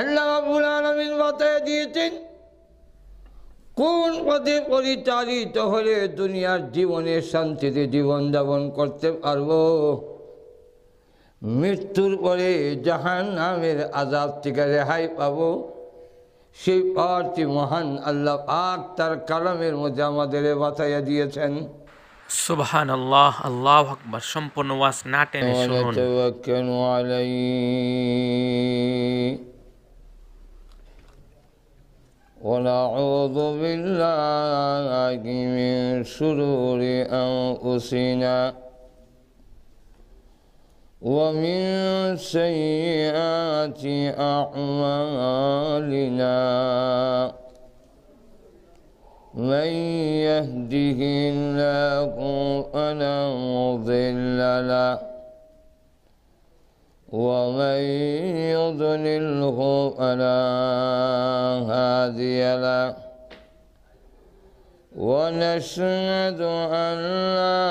আল্লাহ রাব্বুল আলামিন বাতায় দিয়েছেন কোন পথে পরিচালিত হলে দুনিয়ার জীবনে শান্তিতে জীবনযাপন করতে পারবো, মৃত্যুর পরে জাহান্নামের আযাব থেকে রেহাই পাবো। সেই পথটি মহান আল্লাহ পাক তার কালামের মধ্যে আমাদের বাতায় দিয়েছেন। সুবহানাল্লাহ, আল্লাহু আকবার। সম্পূর্ণ ওয়াজ না টেনে শুনুন। ওয়াতাওয়াক্কালু আলাইহি ونعوذ بالله من شرور أنفسنا ومن سيئات أعمالنا من يهده الله فلا مضل له ومن يضلله فلا هادي له ونشهد أن لا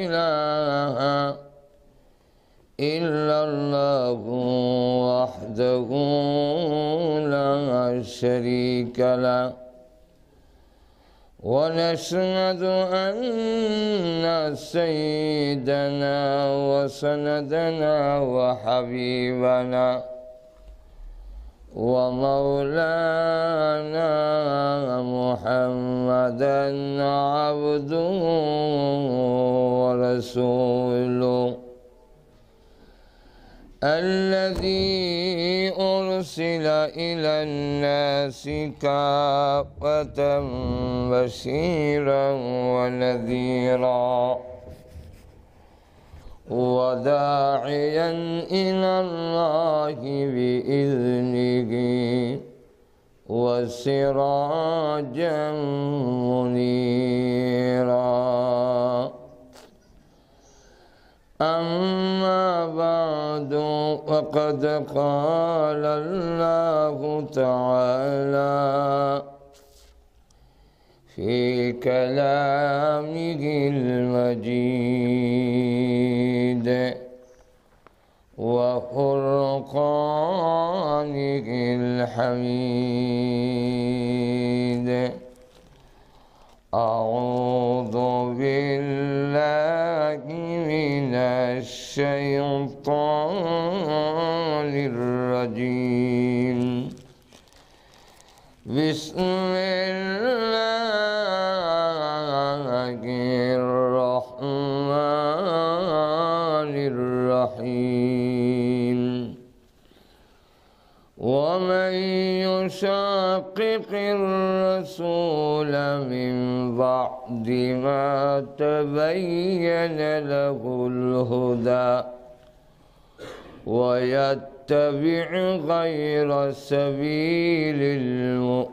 إله إلا الله وحده لا شريك له ونشهد أن سيدنا وسندنا وحبيبنا ومولانا محمدا عبده ورسوله الذي أرسل إلى الناس كافة بشيرا ونذيرا وداعيا إلى الله بإذنه وسراجا منيرا. أما بعد فقد قال الله تعالى في كلامه المجيد وفرقانه الحميد. أعوذ بالله من الشيطان الرجيم. بسم الله الرحمن الرحيم. ومن يشاقق الرسول من بعد ما تبين له الهدى ويتبع غير سبيل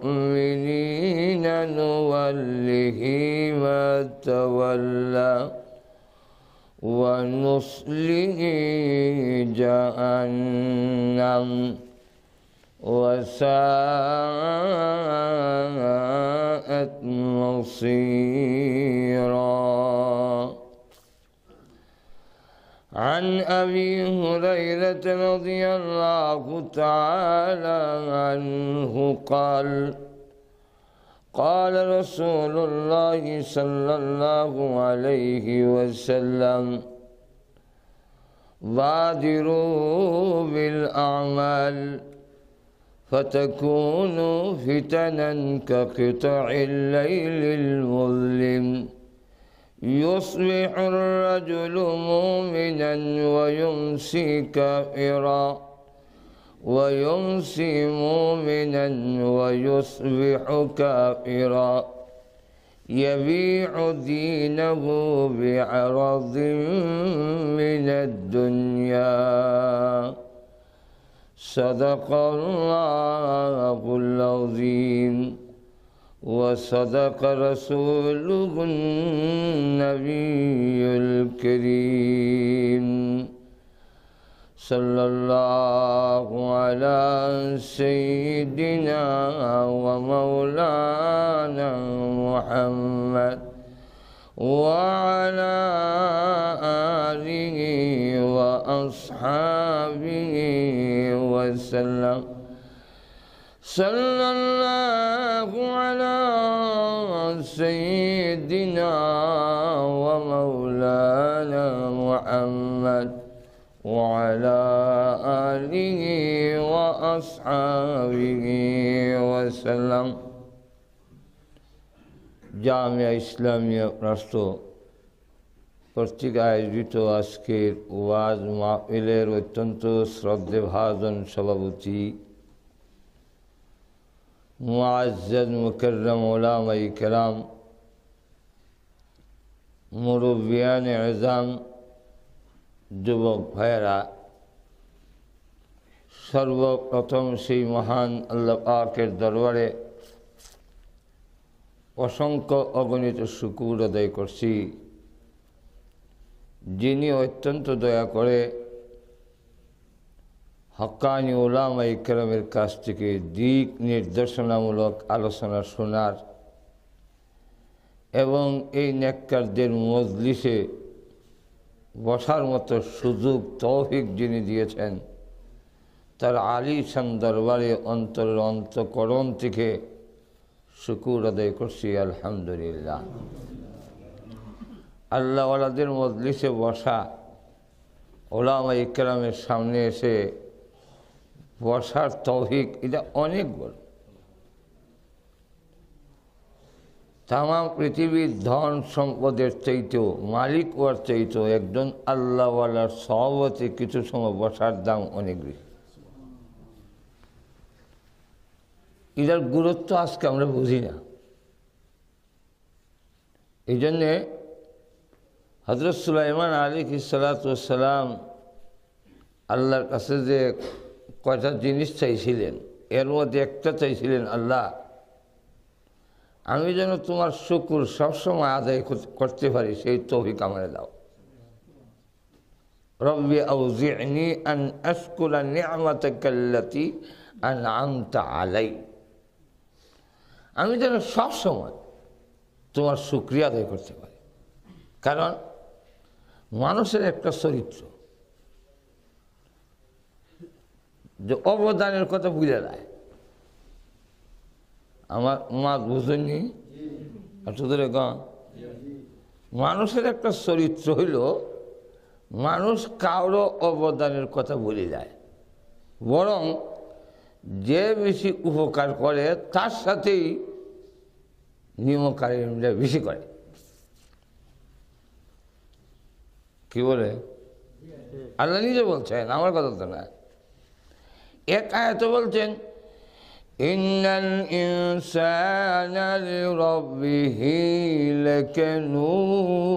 المؤمنين نوله ما تولى ونصله جهنم وساءت مصيرا. عن أبي هريرة رضي الله تعالى عنه قال قال رسول الله صلى الله عليه وسلم بادروا بالأعمال فتكون فتنا كقطع الليل المظلم يصبح الرجل مؤمنا ويمسي كافرا ويمسي مؤمنا ويصبح كافرا يبيع دينه بعرض من الدنيا. صدق الله العظيم وصدق رسوله النبي الكريم. صلى الله على سيدنا ومولانا محمد وعلى آله وأصحابه وسلم. صلى الله على سيدنا ومولانا محمد وعلى آله وأصحابه وسلم. জামিয়া ইসলামিয়া রাষ্ট্র কর্তৃক আয়োজিত আজকের ওয়াজ মাহফিলের অত্যন্ত শ্রদ্ধেভাজন সভাপতি মুআজ্জাজ মুকাররম উলামায়ে কেরাম, মুরব্বিয়ান এজাম, যুবক ভাইয়েরা, সর্বপ্রথম সেই মহান আল্লাহ পাকের দরবারে অসংখ্য অগণিত শুকর আদায় করছি, যিনি অত্যন্ত দয়া করে হক্কানি উলামায়ে কেরামের কাছ থেকে দিক নির্দেশনামূলক আলোচনা শোনার এবং এই নেককারদের মজলিসে বসার মতো সুযোগ তৌফিক যিনি দিয়েছেন, তার আলিশান দরবারে অন্তরের অন্তঃকরণ থেকে শুকর আদায় করছি আলহামদুলিল্লাহ। আল্লাহওয়ালাদের মজলিসে বসা, উলামায়ে কেরামের সামনে এসে বসার তৌফিক, এটা অনেক বড়। তাম পৃথিবীর ধন সম্পদের চাইতেও, মালিক ওয়ার চাইতেও একজন আল্লাহওয়ালার সহবতে কিছু সময় বসার দাম অনেক বেশি। এটার গুরুত্ব আজকে আমরা বুঝি না। এই জন্যে হযরত সুলাইমান আলাইহিস সালাতু ওয়াস সালাম আল্লাহর কাছে যে কয়টা জিনিস চাইছিলেন, এর মধ্যে একটা চাইছিলেন, আল্লাহ আমি যেন তোমার শুকর সবসময় আদায় করতে পারি, সেই তৌফিক আমারে দাও। রব্বি আউজি'নি আন আশকুরা নি'মাতাকাল্লাতী আন'আমতা আলাই, আমি যেন সবসময় তোমার শুকরিয়া আদায় করতে পারি। কারণ মানুষের একটা চরিত্র যে অবদানের কথা বুঝে যায়। আমার মা বুঝেনি একটু ধরে মানুষের একটা চরিত্র হইল মানুষ কারো অবদানের কথা ভুলে যায়, বরং যে বেশি উপকার করে তার সাথেই নিয়মকারীরা বেশি করে। কি বলে আল্লাহ নিজে বলছেন, আমার কথা তো না। এক আয়াতে বলছেন ইন্নাল ইনসানা লিরাব্বিহি লাকানুদ,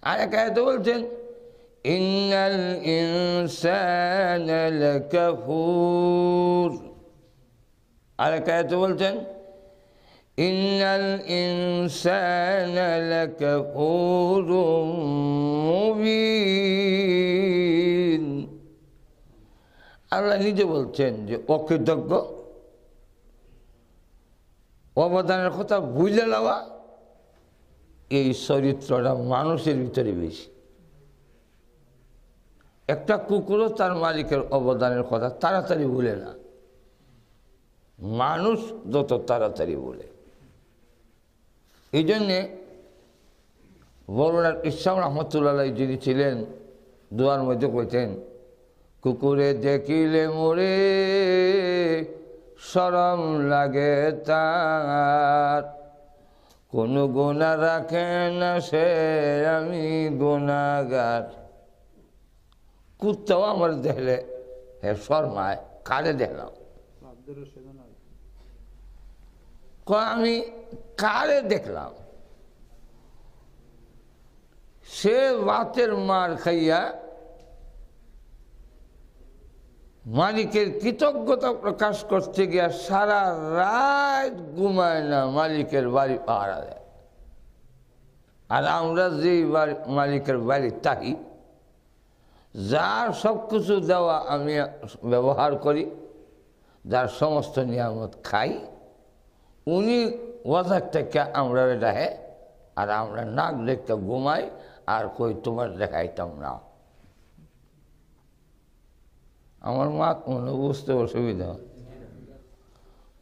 আর এক আয়াতে বলছেন ইন্নাল ইনসানা লাকাফুর, আর এক আয়াতে বলছেন ইন্নাল ইনসানা লাকাফুরুম মুবিন। আল্লাহ নিজে বলছেন যে অকৃতজ্ঞ, অবদানের কথা ভুলে যাওয়া, এই চরিত্রটা মানুষের ভিতরে বেশি। একটা কুকুরও তার মালিকের অবদানের কথা তাড়াতাড়ি ভুলে না, মানুষ যত তাড়াতাড়ি বলে। এই জন্যে মওলানা ইসলাম রহমতুল্লাহ যিনি ছিলেন, দোয়ার মধ্যে কইতেন কুকুরে দেখিলে মোরে শরম লাগে তার, কোনো গুনাহ রাখে না সে আমি গুনাহগার। কুত্তাও আমার দেখলে হে শর্মায়, কারে দেখলাম, আমি কারে দেখলাম, সে রাতের মার খাইয়া মালিকের কৃতজ্ঞতা প্রকাশ করতে গিয়া সারা রাত ঘুমায় না, মালিকের বাড়ি পাহারা দেয়। আর আমরা যেই মালিকের বাড়ি থাকি, যার সব কিছু দেওয়া আমি ব্যবহার করি, যার সমস্ত নিয়ামত খাই, উনি ওয়াজার থেকে আমরা ডাহে, আর আমরা নাক দেখতে ঘুমাই, আর কই তোমার দেখাইতাম না। আমার মা মনে বুঝতে অসুবিধা,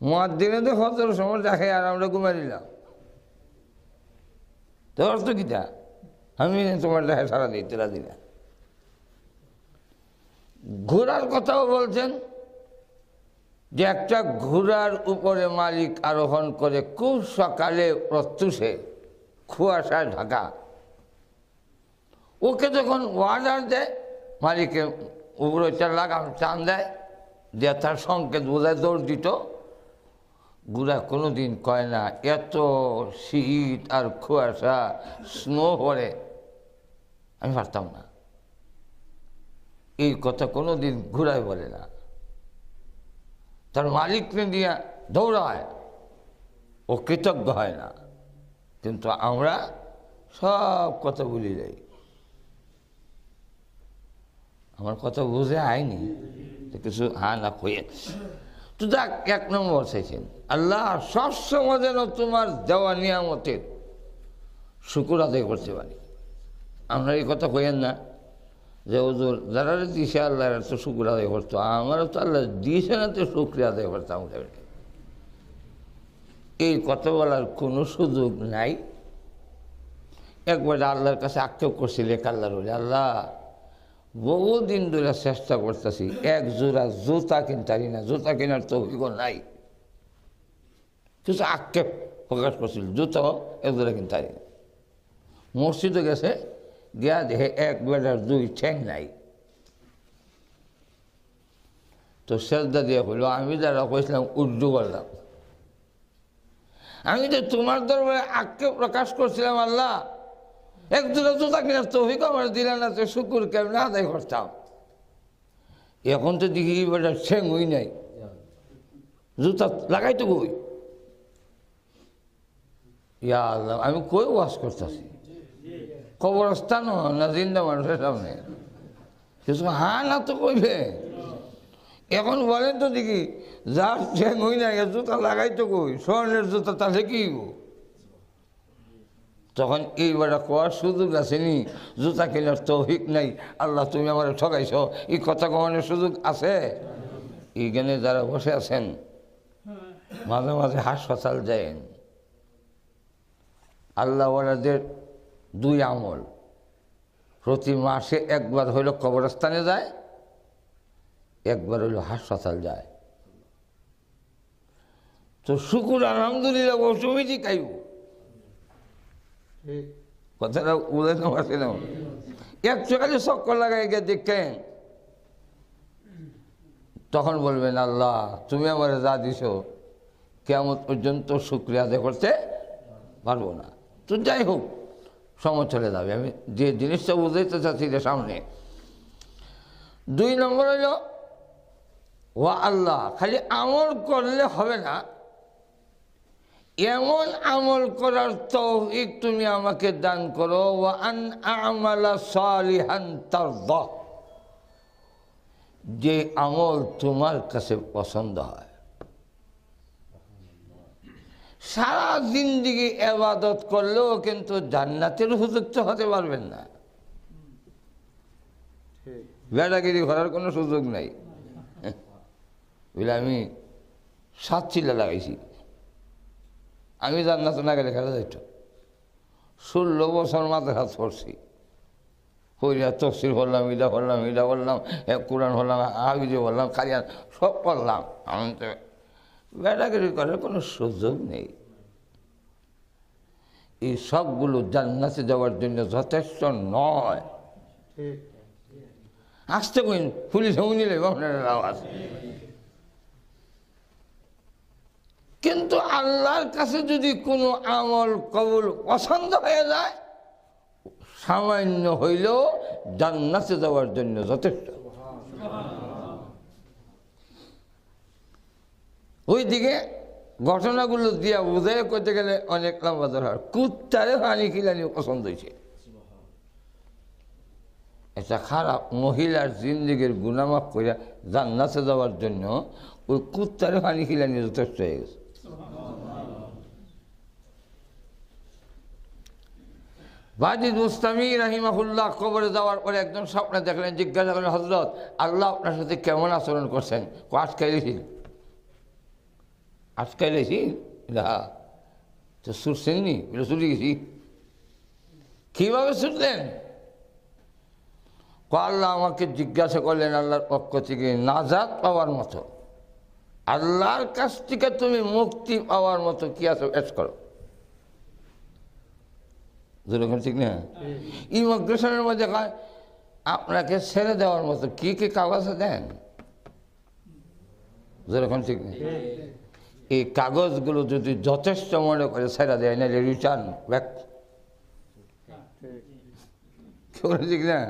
মার দিনে তো ফজর সময় দেখে আর আমরা ঘুমাই দিলাম, তোর তো কিটা আমি তোমার দেখে সারা দিই তেরা দিলা। ঘোড়ার কথাও বলছেন যে একটা ঘোড়ার উপরে মালিক আরোহণ করে খুব সকালে প্রত্যুষে কুয়াশায় ঢাকা, ওকে যখন অর্ডার দেয় মালিকের উপরে লাগাম টান দেয় দিয়ে তার সংকেত বোঝায় দৌড় দিত। ঘোড়া কোনো দিন কয় না এত শীত আর কুয়াশা স্নো পড়ে আমি পারতাম না, এই কথা কোনো দিন ঘোড়ায় বলে না। তার মালিককে দিয়া দৌড়ায়, ও কৃতজ্ঞ হয় না। কিন্তু আমরা সব কথা ভুলে যাই। আমার কথা বুঝে আয়নি তো কিছু না হয়ে তো দেখ, 1 নম্বর চাইছেন আল্লাহ সবসময় যেন তোমার দেওয়া নিয়ামতের শুকুর আদায় করতে পারি। আমরা এই কথা কইেন না যে ওদের যারা দিয়েছে আল্লাহ তো শুকুর আদায় করতো, আমারও তো আল্লাহ দিয়েছে না তো শুক্রিয়া আদায় করতাম। এই কথা বলার কোনো সুযোগ নাই। একবার আল্লাহর কাছে আক্ষেপ করছিল এক আল্লাহর বলে, আল্লাহ বহুদিন ধরে চেষ্টা করতেছি, এক জোড়া জুতা কিনতারি না, জুতা কেনার তৌফিক নাই। কিছু আক্ষেপ প্রকাশ করছিল, জুতাও এক জোড়া কিনতারি না। মসজিদে গেছে, গিয়া দেখে এক বেড়ার 2 ঠ্যাং নাই। তো সেজদা দিয়ে হইল, আমি যারা কইছিলাম উর্দু করলাম, আমি তো তোমার দরবারে আক্ষেপ প্রকাশ করছিলাম, আল্লাহ এক দুটা জুতা কেনার তৌফিক আমার দিলে না, তো শুকুর কেমন আদায় করতাম। এখন তো দেখি বেটার ঠ্যাং হই নাই, জুতা লাগাইতো কই। ইয়া আল্লাহ, আমি কই ওয়াজ করতেছি, কবরস্থান না জিন্দা মানুষের সামনে, কিছু না তো কইবে। এখন বলেন তো দেখি, যার ঠ্যাং হই নাই জুতা লাগাইতো কই, স্বর্ণের জুতা তাহলে কি? তখন এইবারে কোয়ার সুযোগ আসেনি, জুতা কেনার তৌফিক নাই, আল্লাহ তুমি আমার ঠকাইছ, এই কথা কমানোর সুযোগ আছে? এইখানে যারা বসে আছেন মাঝে মাঝে হাসপাতাল যায়েন, আল্লাহ ওনাদের 2 আমল, প্রতি মাসে একবার হইল কবরস্থানে যায়, একবার হইল হাসপাতাল যায়। তো শুকুর আলহামদুলিল্লাহ অসুবিধি খাইব, কথাটা উদাহরণ পারছি না। একটু খালি চক্কর লাগাই গিয়ে দেখেন, তখন বলবেন আল্লাহ তুমি আমার যা দিছ কিয়ামত পর্যন্ত শুকরিয়া আদায় করতে পারবো না। তো যাই হোক, সময় চলে যাবে। আমি যে জিনিসটা বুঝাইতে চাচ্ছি যে সামনে 2 নম্বর হইল ও আল্লাহ, খালি আমল করলে হবে না, এমন আমল করার তৌফিক তুমি আমাকে দান করো, ওয়া আন আমালা সালিহান তারদা, যে আমল তোমার কাছে পছন্দ হয়। সারা জিন্দেগি ইবাদত করলেও কিন্তু জান্নাতের উপযুক্ত হতে পারবেন না, বেড়াগিরি করার কোনো সুযোগ নাই। বুঝলে আমি 7 চিল্লা লাগাইছি, আমি জান্নাত না গেলে খেলা যাইত। 16 বছর মাথায় হাত পড়ছি, হইয়া তফসির করলাম, ইটা করলাম, ইটা করলাম, কোরআন হলাম, হাবিজে বললাম, কারিয়ান সব করলাম। আমি তো বেড়াগিরি করার কোনো সুযোগ নেই। এই সবগুলো জান্নাতে যাওয়ার জন্য যথেষ্ট নয়। আসতে কইন পুলিশ নিলে আপনার আওয়াজ। কিন্তু আল্লাহর কাছে যদি কোনো আমল কবুল পছন্দ হয়ে যায়, সামান্য হইলেও জান্নাতে যাওয়ার জন্য যথেষ্ট। ওইদিকে ঘটনাগুলো দিয়া বুঝাই করতে গেলে অনেক লম্বা দরকার। কুত্তারে পানি খিলানি পছন্দ হয়েছে, একটা খারাপ মহিলার জিন্দিগির গুনামাফ করে জান্নাতে যাওয়ার জন্য ওই কুত্তারে পানি খিলানি যথেষ্ট হয়ে গেছে। বাজিদ মুস্তামি রাহিমাহুল্লাহ কবরে যাওয়ার পরে একজন স্বপ্নে দেখলেন, জিজ্ঞাসা করলেন, হযরত আল্লাহ আপনার সাথে কেমন আচরণ করছেন? আজকাইলেছি আজকাইলেছি না তো ছুটছেন নি? ছুটে গেছি। কীভাবে ছুটলেন? আল্লাহ আমাকে জিজ্ঞাসা করলেন আল্লাহর পক্ষ থেকে নাজাত পাওয়ার মতো, আল্লাহর কাছ থেকে তুমি মুক্তি পাওয়ার মতো কি আছে এস করো। যেরকম ঠিক না? ইমিগ্রেশনের মধ্যে কয় আপনাকে ছেড়ে দেওয়ার মতো কি কি কাগজ দেন? যেরকম ঠিক না? এই কাগজগুলো যদি যথেষ্ট মনে করে ছেড়ে দেয় না, রিটার্ন ব্যাক, ঠিক না?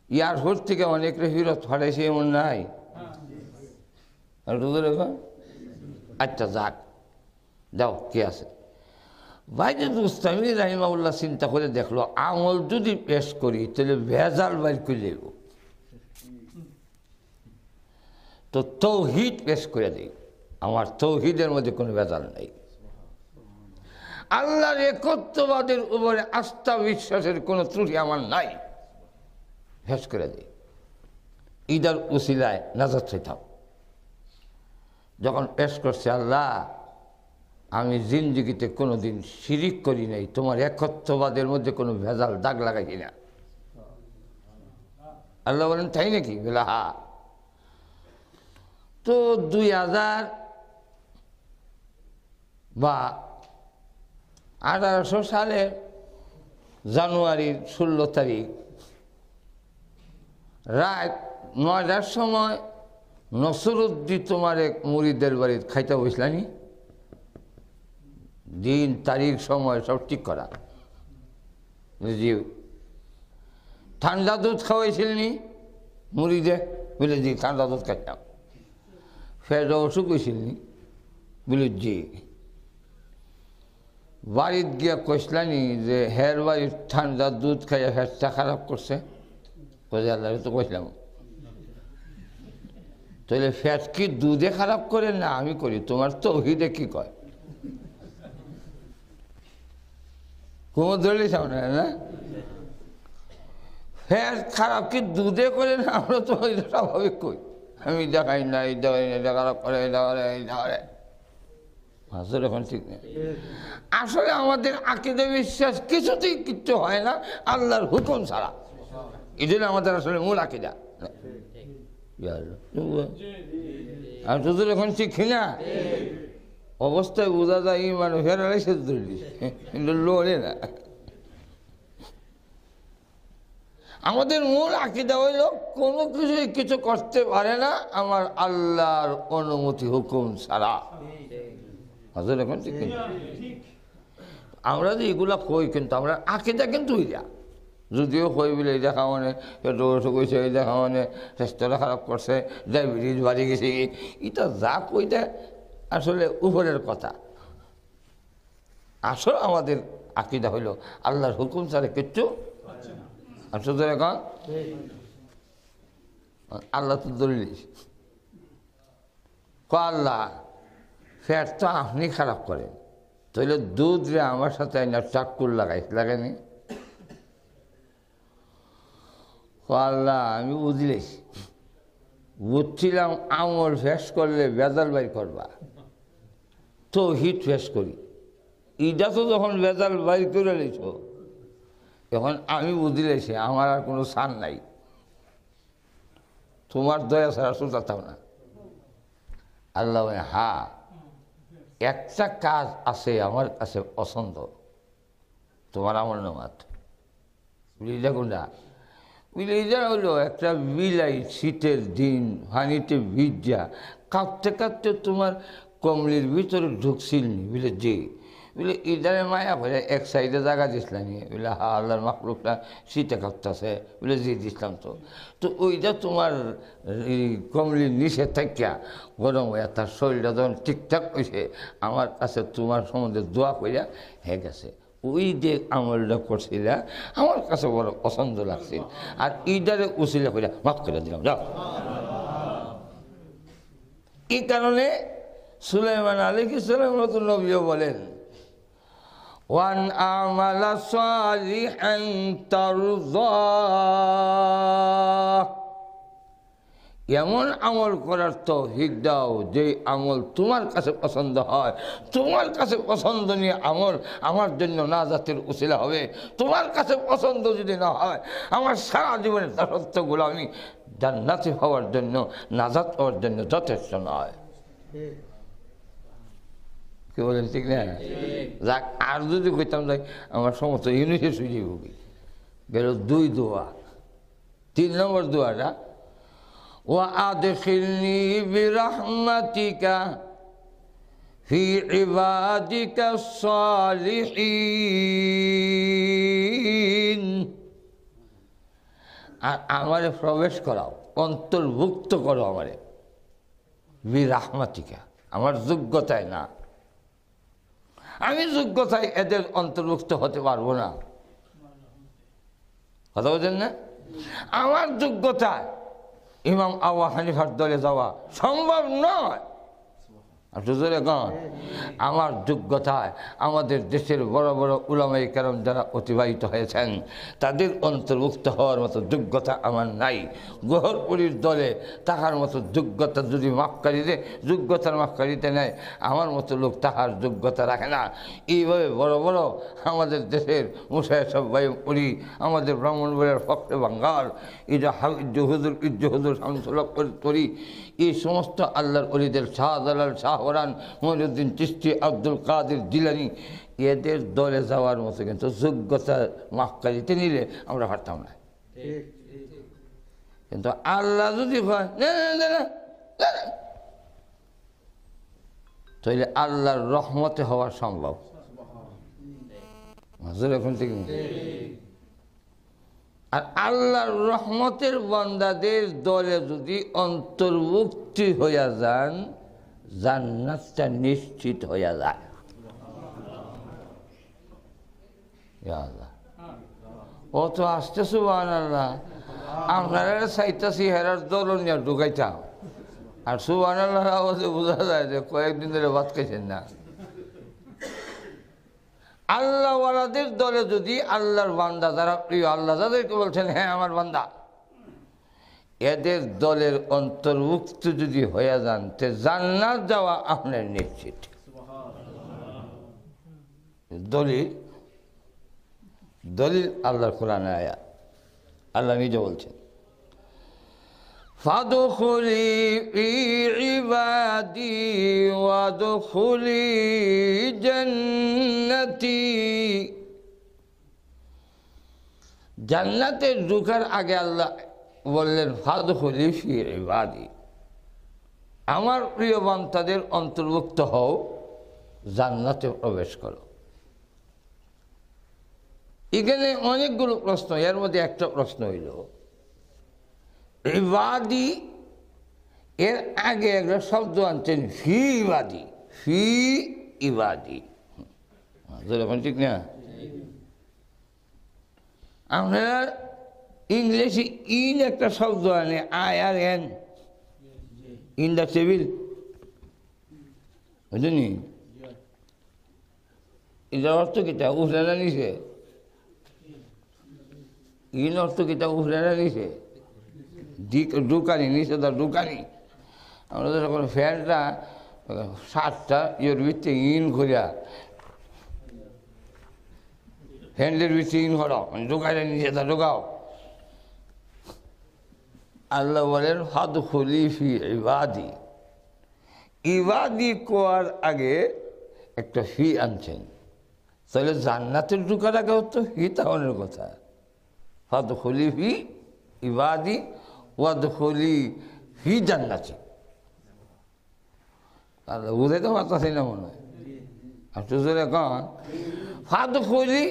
এয়ারপোর্ট থেকে অনেক ফিরত ফাটাইছে এমন নাই? আচ্ছা যাক, যাও কি আছে। বাজিদ মুস্তামি রাহিমাহুল্লাহ চিন্তা করে দেখলো, আমল যদি পেশ করি তাহলে ভেজাল বাইর করে দেব, তো তৌহিদ পেশ করে দিই। আমার তৌহিদের মধ্যে কোনো ভেজাল নেই, আল্লাহর একত্ববাদের উপরে আস্থা বিশ্বাসের কোনো ত্রুটি আমার নাই, পেশ করে দিই। ঈদের উসিলায় নাজাত চাইতাম। যখন পেশ করছে, আল্লাহ আমি জিন্দিগিতে কোনো দিন শিরিক করি নাই, তোমার একত্ববাদের মধ্যে কোনো ভেজাল দাগ লাগাই না। আল্লাহ বলেন তাই নাকি? বলে হা। তো 2018 সালের জানুয়ারির 16 তারিখ রাত 9টার সময় নসরুদ্দিন তোমার এক মুরিদের বাড়িতে খাইতে বসলানি, দিন তারিখ সময় সব ঠিক করা। জি, ঠান্ডা দুধ খাওয়াইছিলনি মুড়িদে? বলে জি ঠান্ডা দুধ খাইতাম। ফের অসুখ হয়েছিলনি? বলে জি। বাড়িত গিয়া কইসলানি যে হের বাড়ির ঠান্ডা দুধ খাইয়া ফেরটা খারাপ করছে? আল্লাহ তো কইসলাম। তাহলে ফ্যাট কি দুধে খারাপ করে না আমি করি? তোমার তৌহিদে কি কয়? কুমো ধরলি সামনে না? ফ্যাট খারাপ কি দুধে করে না? আমরা তো স্বাভাবিক কই, আমি দেখাই না, এই দেখাই না, এটা খারাপ করে, এটা করে, এইটা করে। আসলে এখন ঠিক নেই। আসলে আমাদের আকীদা বিশ্বাস কিছুতেই কিচ্ছু হয় না আল্লাহর হুকুম ছাড়া। এই জন্য আমাদের আসলে মূল আকীদা। আমি তো এখন শিখি না, অবস্থায় বোঝা যায় ইমান ফেরাইছে কিন্তু লড়ে না। আমাদের মূল আকীদা হইল কোনো কিছুই কিছু করতে পারে না আমার আল্লাহর অনুমতি হুকুম ছাড়া। হাজার এখন ঠিক আমরা যে এগুলা কই, কিন্তু আমরা আকীদা কিন্তু ইয়া যদিও কই বলে এই দেখা মানে পেট্রোল অসুখ হয়েছে, এই দেখা মানে স্বাস্থ্যটা খারাপ করছে, ডায়াবেটিস বাড়ি গেছে, এটা যা কইটা আসলে উপরের কথা। আসলে আমাদের আকীদা হইল আল্লাহর হুকুম ছাড়া কিচ্ছু আসলে এখন আল্লাহ তো দলিস আল্লাহ ফ্যাট তো আপনি খারাপ করেন, তাহলে দুধ রে আমার সাথে না চাক্কুর লাগেনি? আল্লাহ আমি বুঝলেছি, বুঝছিলাম আমল ফেস করলে বেজাল বাই করবা, তো হিট ফেস করি। ইটা তো যখন বেজাল বাই করে লেছ, এখন আমি বুঝলেছি আমার আর কোনো সান নাই, তোমার দয়া ছাড়া শুনতাম না। আল্লাহ হা, একটা কাজ আছে আমার কাছে পছন্দ, তোমার আমল নামাত বুঝলি কোনটা? বিলেজা হলো একটা বিলাই শীতের দিন পানিতে ভিজা কাঁপতে কাঁপতে তোমার কমলির ভিতরে ঢুকছিল নি, বুঝলে যে বলে ইদারে মায়া ভরে এক সাইডে জায়গা দিসলাম নিয়ে বলে হা আল্লাহর মাকলুকটা শীতে কাঁপতেছে বলে যে দিসলাম তো ওইটা তোমার কমলির নিচে থাকিয়া গরম হইয়া তার শরীরটা যখন ঠিকঠাক হয়েছে আমার কাছে তোমার সম্বন্ধে দোয়া করিয়া হয়ে গেছে। ওই যে আমলটা করছিল আমার কাছে বড় পছন্দ লাগছিল, আর ইদারে উচিলা করে মাফ করে দিলাম যাও। এই কারণে সুলাইমান আলাইহিস সালাম নতুন নবীও বলেন, ও ওয়ান আমালা সালিহান তারদাহ, এমন আমল করার তৌফিক দাও যে আমল তোমার কাছে পছন্দ হয়। তোমার কাছে পছন্দনীয় আমল আমার জন্য নাজাতের উসিলা হবে। তোমার কাছে পছন্দ যদি না হয়, আমার সারা জীবনের দাসত্বগুলো আমি জান্নাতি হওয়ার জন্য, নাজাত হওয়ার জন্য যথেষ্ট নয়। কি বলেন ঠিক না? যাক, আর যদি কইতাম যাই আমার সমস্ত ইউনিভার্সিটি সুইজি ভুগি গেল। 2 দোয়া। 3 নম্বর দোয়াটা, وأدخلني برحمتك في عبادك الصالحين, আর আমারে প্রবেশ করাও, অন্তর্ভুক্ত করো আমারে, বিরাহমাতিকা, আমার যোগ্যতায় না, আমি যোগ্যতায় এদের অন্তর্ভুক্ত হতে পারবো না। কথা বলছেন না? আমার যোগ্যতায় ইমাম আবু হানিফার দলে যাওয়া সম্ভব নয়। আমার যোগ্যতায় আমাদের দেশের বড় বড় উলামায়ে কেরাম যারা অতিবাহিত হয়েছেন তাদের অন্তর্ভুক্ত হওয়ার মতো যোগ্যতা আমার নাই। গহরপুরীর দলে তাহার মতো যোগ্যতা যদি মাপকারিতে, যোগ্যতার মাপকারিতে নেয়, আমার মতো লোক তাহার যোগ্যতা রাখে না। এইভাবে বড় বড় আমাদের দেশের মুসায় সব ভাই পড়ি, আমাদের ব্রাহ্মণবাড়িয়ার ফখরে বাঙ্গাল, ইজ্জহুদুর শামসুল্লাহ করি, এই সমস্ত আল্লাহর অলিদের, শাহজালাল, শাহওয়ারান, মঈনুদ্দিন চিশতি, আব্দুল কাদের জিলানী, এদের দলে যাওয়ার মতো কিন্তু যোগ্যতা মাপকারিতে নিলে আমরা পারতাম না। কিন্তু আল্লাহ যদি হয় তাহলে আল্লাহর রহমতে হওয়া সম্ভব। এখন ঠিক। আর আল্লাহর রহমতের বান্দাদের দলে যদি অন্তর্ভুক্তি হইয়া যান, জান্নাতটা নিশ্চিত হইয়া যায়। ও তো আসতে সুবহানাল্লাহ, আপনারা চাইতাছি হেরার দল নিয়ে ঢুকাইতাম, আর সুবহানাল্লাহ আওয়াজে বোঝা যায় যে কয়েকদিন ধরে ভাত খাইছেন না। আল্লাহওয়ালাদের দলে যদি আল্লাহর বান্দা যারা প্রিয় আল্লাহ, যাদেরকে বলছেন হ্যাঁ আমার বান্দা, এদের দলের অন্তর্ভুক্ত যদি হয়ে যান, তে জান্নাত যাওয়া আপনার নিশ্চিত। দলিল আল্লাহর কোরআনে আয়াত, আল্লাহ নিজে বলছেন, ফাদখুলি ফি ইবাদি ওয়াদখুলি জান্নাতি, জান্নাতে ঢোকার আগে আল্লাহ বললেন ফাদখুলি ফি ইবাদি, আমার প্রিয় বান্দাদের অন্তর্ভুক্ত হও, জান্নাতে প্রবেশ করো। এখানে অনেকগুলো প্রশ্ন, এর মধ্যে একটা প্রশ্ন হইল ইবাদি, এর আগে একটা শব্দ আনছেন ফি ইবাদি, ফি ইবাদি, ঠিক না? আপনারা ইংলিশে ইন একটা শব্দ আনে, I R N, in the table, বুঝলি? এটার অর্থ কিটা উফরে না নিছে? ইন অর্থ কিটা উফরে না নিছে? দোকানি নিচে তো দোকানি। আমরা তো যখন ফ্যানটা 7টা ইয়ের ভিত্তি ইন করিয়া ফ্যানের ভিত্তি ইন করো, দোকানে নিচে তা ঢোকাও। আল্লাহ বলেন ফাদখুলি ফি ইবাদি, ইবাদি কোয়ার আগে একটা ফি আনছেন, তাহলে জান্নাতের ঢোকার আগে তো ফি তাহনের কথা। ফাদখুলি ফি ইবাদি ওয়াদখুলি ফি জান্নাতি, আল্লাহ বুঝাইতে পারতেছি না মনে হয়। আর তো জোরে কন ফাদখুলি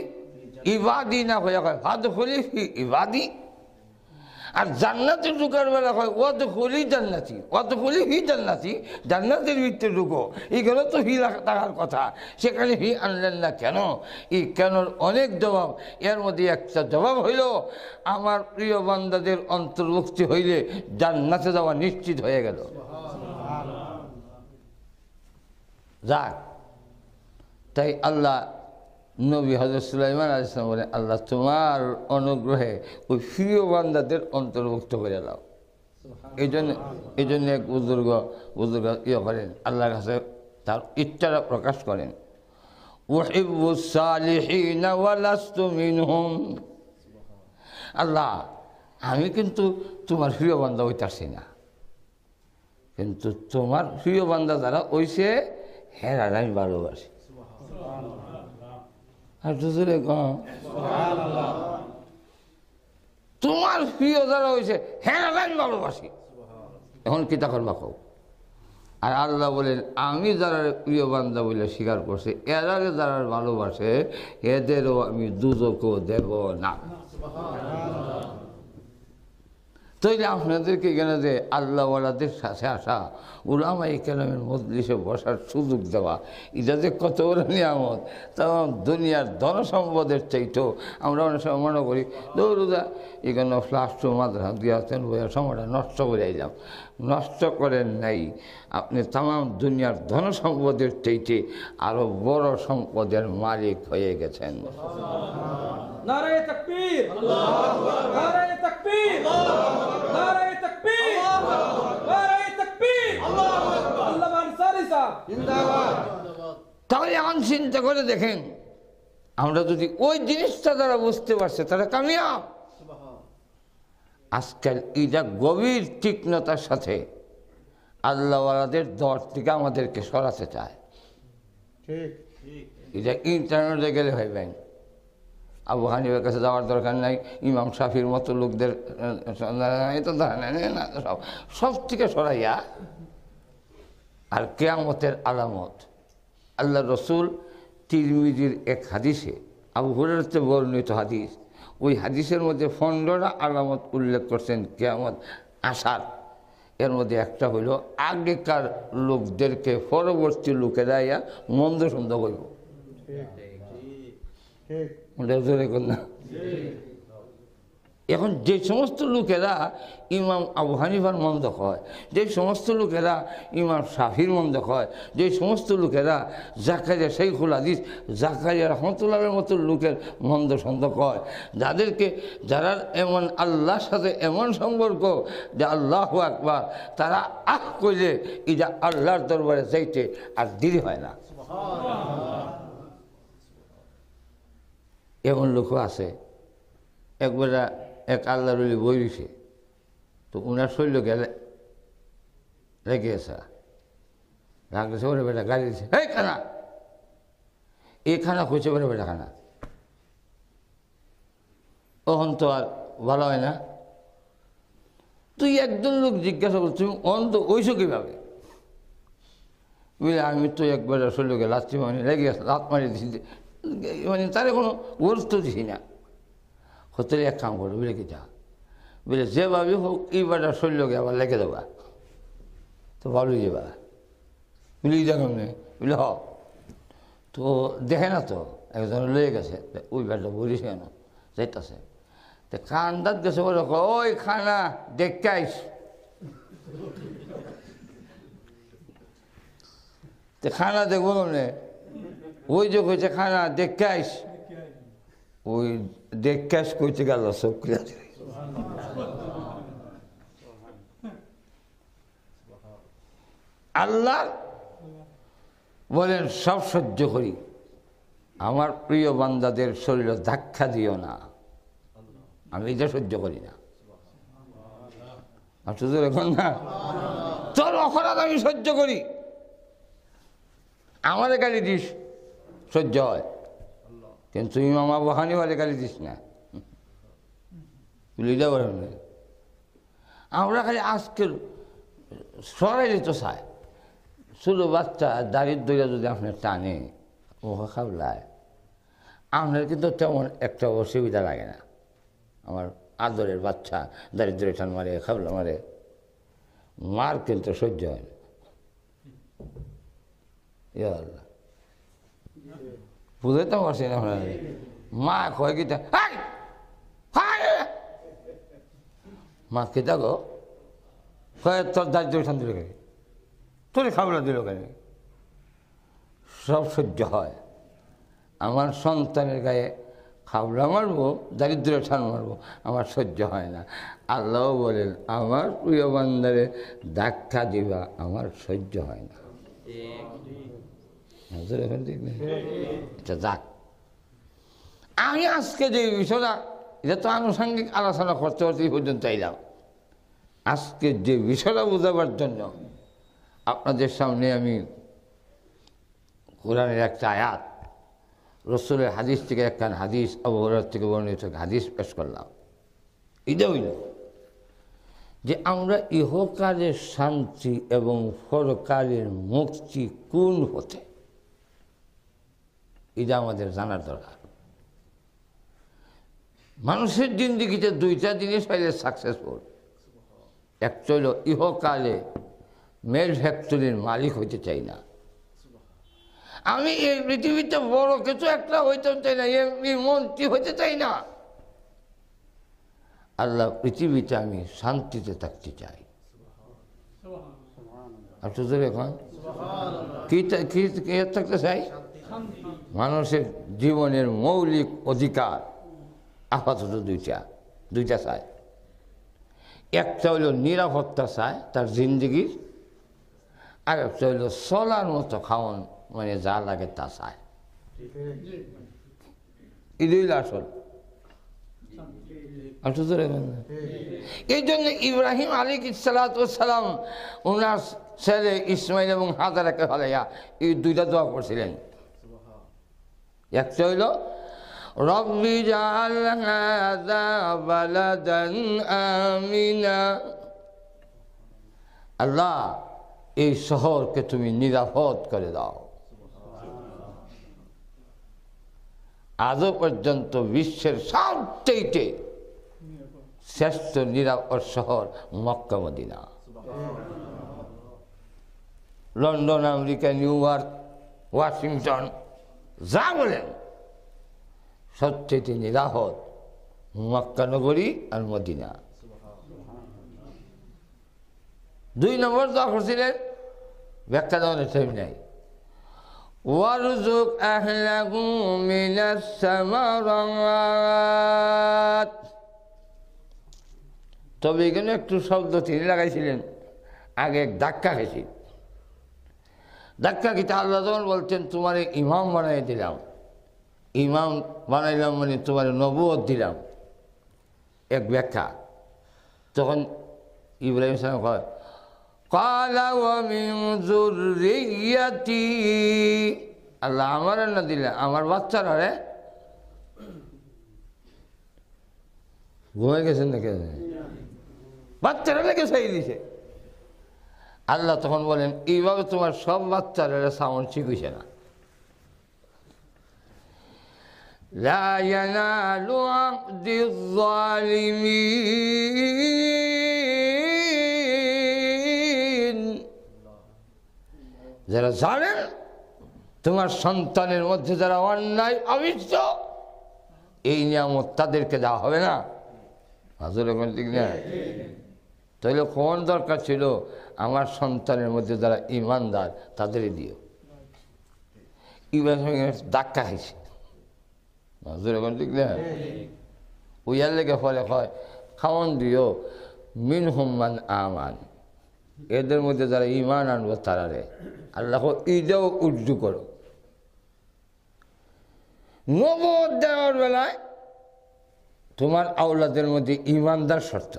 ইবাদি না হয়ে কয় ফাদখুলি ফি ইবাদি, আর জান্নাতে ঢুকার বেলা হয় ওয়াদখুলি জান্নাতি, ওয়াদখুলি ফি জান্নাতি, জান্নাতের ভিতরে ঢুকো। এইগুলো তো হি থাকার কথা, সেখানে হি আনলেন না কেন? এই কেনর অনেক জবাব, এর মধ্যে একটা জবাব হইল আমার প্রিয় বান্দাদের অন্তর্ভুক্তি হইলে জান্নাতে যাওয়া নিশ্চিত হয়ে গেল। যাক, তাই আল্লাহ নবী হযরত সুলাইমান আলাইহিস সালাম বলেন, আল্লাহ তোমার অনুগ্রহে ওই প্রিয় বান্দাদের অন্তর্ভুক্ত করে দাও। এই জন্য এক বুজুর্গ ইয়ে করেন, আল্লাহর কাছে তার ইচ্ছাটা প্রকাশ করেন, উহিব্বুস সালিহিনা ওয়া লাস্তু মিনহুম। আল্লাহ আমি কিন্তু তোমার প্রিয় বান্দা হইতাছি না, কিন্তু তোমার প্রিয় বান্দা যারা ওইসে হ্যাঁ আমি ভালোবাসি। আর দুজনে তোমার প্রিয় যারা হয়েছে হ্যাঁ আমি ভালোবাসি, এখন কি তা করবা কও? আর আল্লাহ বলেন আমি যারা প্রিয় বান্দা বলে স্বীকার করছে এরা যারা ভালোবাসে এদেরও আমি দুজকও দেব না। তাইলে আপনাদেরকে এখানে যে আল্লাহওয়ালাদের সাথে আসা, উলামায়ে কেরামের মজলিসে বসার সুযোগ দেওয়া, এটা যে কত বড় নিয়ামত। তখন দুনিয়ার ধন সম্পদের চাইতেও আমরা অনেক সময় মনে করি দৌড়ুদা এখানে ফ্লাস্ট মাদ্রাসা দিয়েছেন বইয়া সময়টা নষ্ট করে দিলাম। নষ্ট করেন নাই, আপনি তাম দুনিয়ার ধন সম্পদের চাইতে আরও বড় সম্পদের মালিক হয়ে গেছেন। নারায়ে তাকবীর, নারায়ে তাকবীর, নারায়ে তাকবীর, নারায়ে তাকবীর, আল্লাহু আনসারী সাহেব জিন্দাবাদ। তাহলে এখন চিন্তা করে দেখেন, আমরা যদি ওই জিনিসটা যারা বুঝতে পারছে তারা কামিয়াব। আজকাল এটা গভীর তীক্ষ্ণতার সাথে আল্লাহওয়ালাদের দর থেকে আমাদেরকে সরাতে চায়। এটা ইন্টারনেটে গেলে হইবেন, আবু হানিফার কাছে যাওয়ার দরকার নাই, ইমাম শাফির মতো লোকদের তো না, সব থেকে সরাইয়া। আর কিয়ামতের আলামত আল্লাহ রসুল তিরমিজির এক হাদিসে, আবু হুরায়রাতে বর্ণিত হাদিস, ওই হাদিসের মধ্যে 15টা আলামত উল্লেখ করছেন কিয়ামত আসার। এর মধ্যে একটা হইল আগেকার লোকদেরকে পরবর্তী লোকেরা ইয়া মন্দ সন্দেহ করব। এখন যে সমস্ত লোকেরা ইমাম আবু হানিফার মন্দ হয়, যে সমস্ত লোকেরা ইমাম শাফির মন্দ হয়, যে সমস্ত লোকেরা জাকারিয়া শাইখুল হাদিস জাকারিয়া রহমতুল্লাহের মতো লোকের মন্দ সন্দেহ হয়, যারা এমন আল্লাহর সাথে এমন সম্পর্ক যে আল্লাহু আকবার, তারা আহ কইলে এটা আল্লাহর দরবারে যাইতে আর দেরি হয় না। এমন লোকও আছে, একবারে এক আল্লাহর ওলি বই রয়েছে, তো উনার শৈল গেলে রেগে গেছে, রাখতেছে ওরে বেটা গাড়ি দিচ্ছে, এই খানা, এই খানা খুঁজছে বলে বেটা খানা। তখন তো আর ভালো হয় না। তুই একজন লোক জিজ্ঞাসা করছ তুমি অন্ত ওইসো কীভাবে? বুঝলে আমি তো একবার শৈলকে লাচ্ছি মানে রেগে গেছে, লাত মারি দিছি, মানে তার কোনো গুরুত্ব দিছি না। হতে এক কাম করো বুঝলে কি যা, বুঝলে যেভাবে হোক এইবারটা শৈলকে আবার লেগে দেবা, তো ভালোই যাবা, বুঝলি দেখো বুঝলে হ। তো দেখে না তো একজন লেগে গেছে, ওই বারটা বলিস কেন যাইতেছে, তো কান্দাত গেছে বলে ওই খানা দেখতে আইস, তো খানা দেখবো কেমনে, ওই যে কইছে খানা দেখতে আইস, ওই দেখতে আস কইতে গেল সব ক্রিয়া। আল্লাহ বলেন সব সহ্য করি, আমার প্রিয় বান্দাদের শরীর ধাক্কা দিও না, আমি এটা সহ্য করি না। আর শুধু এখন না, তোর অপরাধ আমি সহ্য করি, আমার গালি দিস সহ্য হয়, কিন্তু ইমাম আবু হানিফারে গালি দিস না, বুঝলিটা বলেন। আমরা খালি আজকের সরাই তো চাই, ছোটো বাচ্চা দারিদ্র্য যদি আপনার টানে ও খাবলায়, আপনার কিন্তু তেমন একটা অসুবিধা লাগে না। আমার আদরের বাচ্চা দারিদ্র টান মারে খাবলা মারে, মার কিন্তু সহ্য হয় না। আল্লাহ বুঝাইতে পারছি না আপনার, মা কয় কিতা মা কিতা গো কয় তোর দারিদ্র টান দিল কেন, তোর খাবলা দিল কেন, সব সহ্য হয়। আমার সন্তানের গায়ে খাবলা মারবো, দারিদ্র ঠান মারবো, আমার সহ্য হয় না। আল্লাহ বলেন আমার প্রিয় বান্দারে ধাক্কা দিবা, আমার সহ্য হয় না। এটা যাক, আমি আজকে যে বিষয়টা, এটা তো আনুষঙ্গিক আলোচনা করতে করতে এই পর্যন্ত এলাম। আজকে যে বিষয়টা বোঝাবার জন্য আপনাদের সামনে আমি কোরআনের একটা আয়াত, রসুলের হাদিস থেকে একখান হাদিস, আবু হুরায়রা থেকে বর্ণিত হাদিস পেশ করলাম। এটা হইল যে আমরা ইহকালের শান্তি এবং পরকালের মুক্তি কোন হতে, এটা আমাদের জানার দরকার। মানুষের জিন্দিগিতে দুইটা জিনিস পাইলে সাকসেসফুল। একটা হইল ইহকালে মেল ফ্যাক্টরির মালিক হইতে চাই না, আমি এই পৃথিবীতে বড় কিছু একটা হইতে চাই না, এমনি মন্ত্রী হইতে চাই না। আল্লাহ পৃথিবীতে আমি শান্তিতে থাকতে চাই। আর তো এখন কি থাকতে চাই? মানুষের জীবনের মৌলিক অধিকার আপাতত দুইটা চায়। একটা হইল নিরাপত্তা চায় তার জিন্দগির, আর একটা হইল চলার মতো খাওয়ান, মানে যা লাগে তা চায়। এটাই আসল। এই জন্য ইব্রাহিম আলাইহিসসালাম ওনার ছেলে ইসমাইল এবং হাজারাকে ফলাইয়া এই দুইটা দোয়া করছিলেন। একটা হইল রব্বি জাআল হাযা বালাদান আমিনা, আল্লাহ এই শহরকে তুমি নিরাপদ করে দাও। আজও পর্যন্ত বিশ্বের সবচেয়ে শ্রেষ্ঠ নিরাপদ শহর Mecca Medina. London, America, New ইয়র্ক, ওয়াশিংটন যা বলেন, সবচেয়ে নিরাপদ মক্কা নগরী আর মদিনা। 2 নম্বর দোয়া করছিলেন, ব্যাখ্যা দেওয়ার টাইম নাই, ওয়ারযুক আহলাহু মিনাস সামারাত। তবে এখানে একটু শব্দ তিনি লাগাইছিলেন, আগে এক ধাক্কা খেয়েছি। ধাক্কা খেতে আল্লাহ যখন বলছেন তোমার ইমাম বানাই দিলাম, ইমাম বানাইলাম মানে তোমার নবুয়ত দিলাম, এক ব্যাখ্যা। তখন ইব্রাহিম সালাম কয় ক্বালা ওয়া মিন যুররিয়্যাতি, আল্লাহ আমার না দিলে আমার বাচ্চারা রে ঘুমাই গেছেন নাকি? বাচ্চারা লেগে চাই দিছে। আল্লাহ তখন বলেন এইভাবে তোমার সব বাচ্চারা সাউন্ড শিখেছে না। লা ইয়ানালু আহদিয যালিমিন, যারা জানেন তোমার সন্তানের মধ্যে যারা অন্যায় অবিষ্ট, এই নিয়ামত তাদেরকে দেওয়া হবে না। হাজুর এখন ঠিক না? তাহলে কোন দরকার ছিল আমার সন্তানের মধ্যে যারা ইমানদার তাদেরই দিও। ইব্রাহিম ধাক্কা খাইছে, হাজুর এখন ঠিক না? ওইয়ার লেগে ফলে হয় খাওয়ান দিও মিনহুম মান আমান, এদের মধ্যে যারা ইমান আনবো তারা রে আল্লাহ ঈদেও উর্দু করো। নবুয়ত দেওয়ার বেলায় তোমার আওলাদের মধ্যে ইমানদার শর্ত,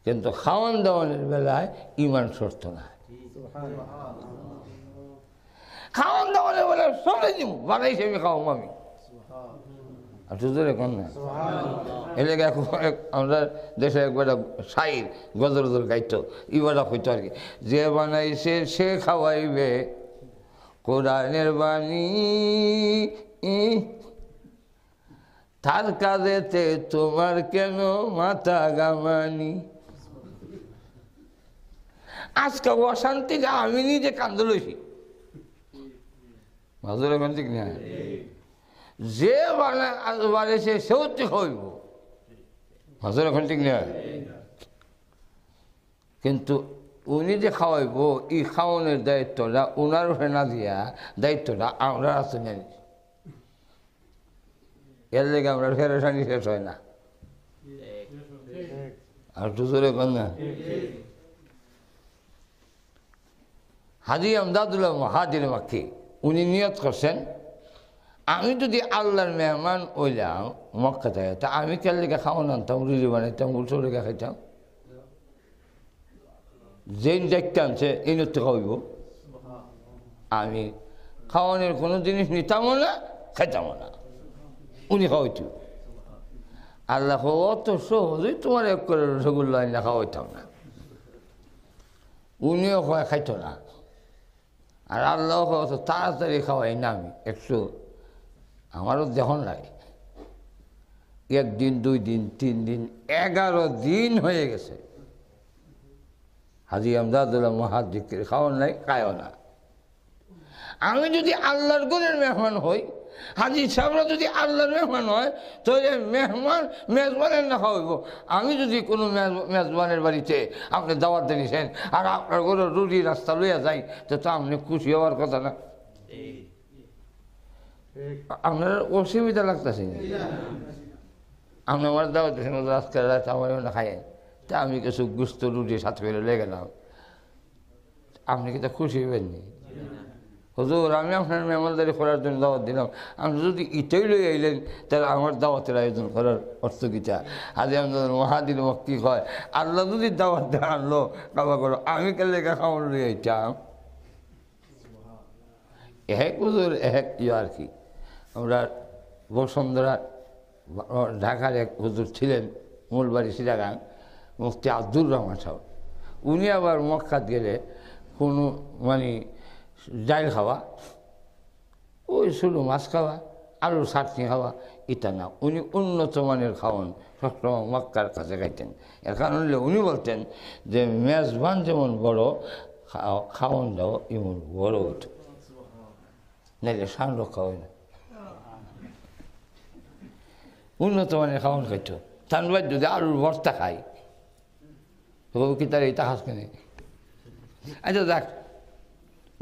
কিন্তু খাওয়ান দাওয়ানের বেলায় ইমান শর্ত না। খাওয়ান দাওয়ানের বেলায় সবাই দিব বানাইছি আমি খাওয়াম আমি, আর তুদের এখন না। এলাকা আমরা দেশে একবার শাইর গজল গাইতো, ইবারা হইতো আর কি, যে বানাইছে সে খাওয়াইবে কোরআনের বাণী, তার কাজেতে তোমার কেন মাথা গামানি। আজকে অশান্তিতে আমি নিজে কান্দে লইছি, মাজুর এখন ঠিক না? যে বানাইছে সেও তো খাইব, মাজুর এখন ঠিক না? কিন্তু উনি যে খাওয়াইব এই খাওয়ানোর দায়িত্বটা ওনার উপরে না দিয়া দায়িত্বটা আমরা আছে না। এর লেগে আমরা ফেরেশানি শেষ হয় না। আর একটু জোরে কর না। হাজি আমদাদুল্লাহ হাজির মাক্কি উনি নিয়ত করছেন, আমি যদি আল্লাহর মেহমান হইলাম মক্কা থেকে, তা আমি কেন লেগে খাওয়ান আনতাম, রুজি বানাইতাম, উল্টো লেগে খাইতাম। যেই দেখতে আনছে এই নৃত্য খাওয়াইব, আমি খাওয়ানোর কোনো জিনিস নিতামও না, খাইতামও না, উনি খাওয়াইত। আল্লাহ অত সহজেই তোমার এক করে রসগোল্লা আইনা খাওয়াইতাম না, উনিও খাইত না। আর আল্লাহ অত তাড়াতাড়ি খাওয়াই না আমি একটু, আমারও যখন লাগে 1 দিন 2 দিন 3 দিন 11 দিন হয়ে গেছে হাজি আমদাদুল্লাহ মহাদ্দিকের খাওয়ান নাই, খায়ও না। আমি যদি আল্লাহর গুণের মেহমান হই, হাজি সাহেবরা যদি আল্লাহর মেহমান হয়, তাহলে মেজবানের না খাওয়াইব। আমি যদি কোনো মেজবানের বাড়িতে আপনি দাওয়াত দিয়েছেন আর আপনার ঘরে রুটি রাস্তা লইয়া যাই, তো আপনি খুশি হওয়ার কথা না? আপনার অসুবিধা লাগতেছে, আপনি আমার দাওয়াত দিয়েছেন আজকে রাত আমার না খাইয়েন, তা আমি কিছু গুস্ত রুটি সাথে করে লেগে গেলাম, আপনি কি তা খুশি হবেননি? হুজুর আমি আপনার মেহমানদারি করার জন্য দাওয়াত দিলাম, আপনি যদি ইটাই লই আইলেন, তাহলে আমার দাওয়াতের আয়োজন করার অর্থ কিটা? আজ আমাদের মহাদিন মক্কি হয়, আল্লাহ যদি দাওয়াত দিয়ে আনলো কাবা করো, আমি কেন লেখা খাওয়ার লই আইতাম? এক হুজুর এক আর কি। আমরা বসুন্ধরা ঢাকার এক হুজুর ছিলেন, মূল বাড়ি সিরাগাং, মুফতি আব্দুর রহমান সাহেব। উনি আবার মক্কাত গেলে কোনো মানে ডাইল খাওয়া, ওই শুধু মাছ খাওয়া, আলুর চাটনি খাওয়া, এটা না। উনি উন্নত মানের খাওয়ান সবসময় মক্কার কাছে খাইতেন। এর কারণ হলে উনি বলতেন যে মেজবান যেমন বড়, খাওয়ানটাও এমন বড় হইত, নাইলে সান রক্ষা হয় না। উন্নত মানের খাওয়ান খাইত। তার বাদ যদি আলুর ভর্তা খাই, তবু কি তার এইটা হাস কেনে? আচ্ছা দেখ,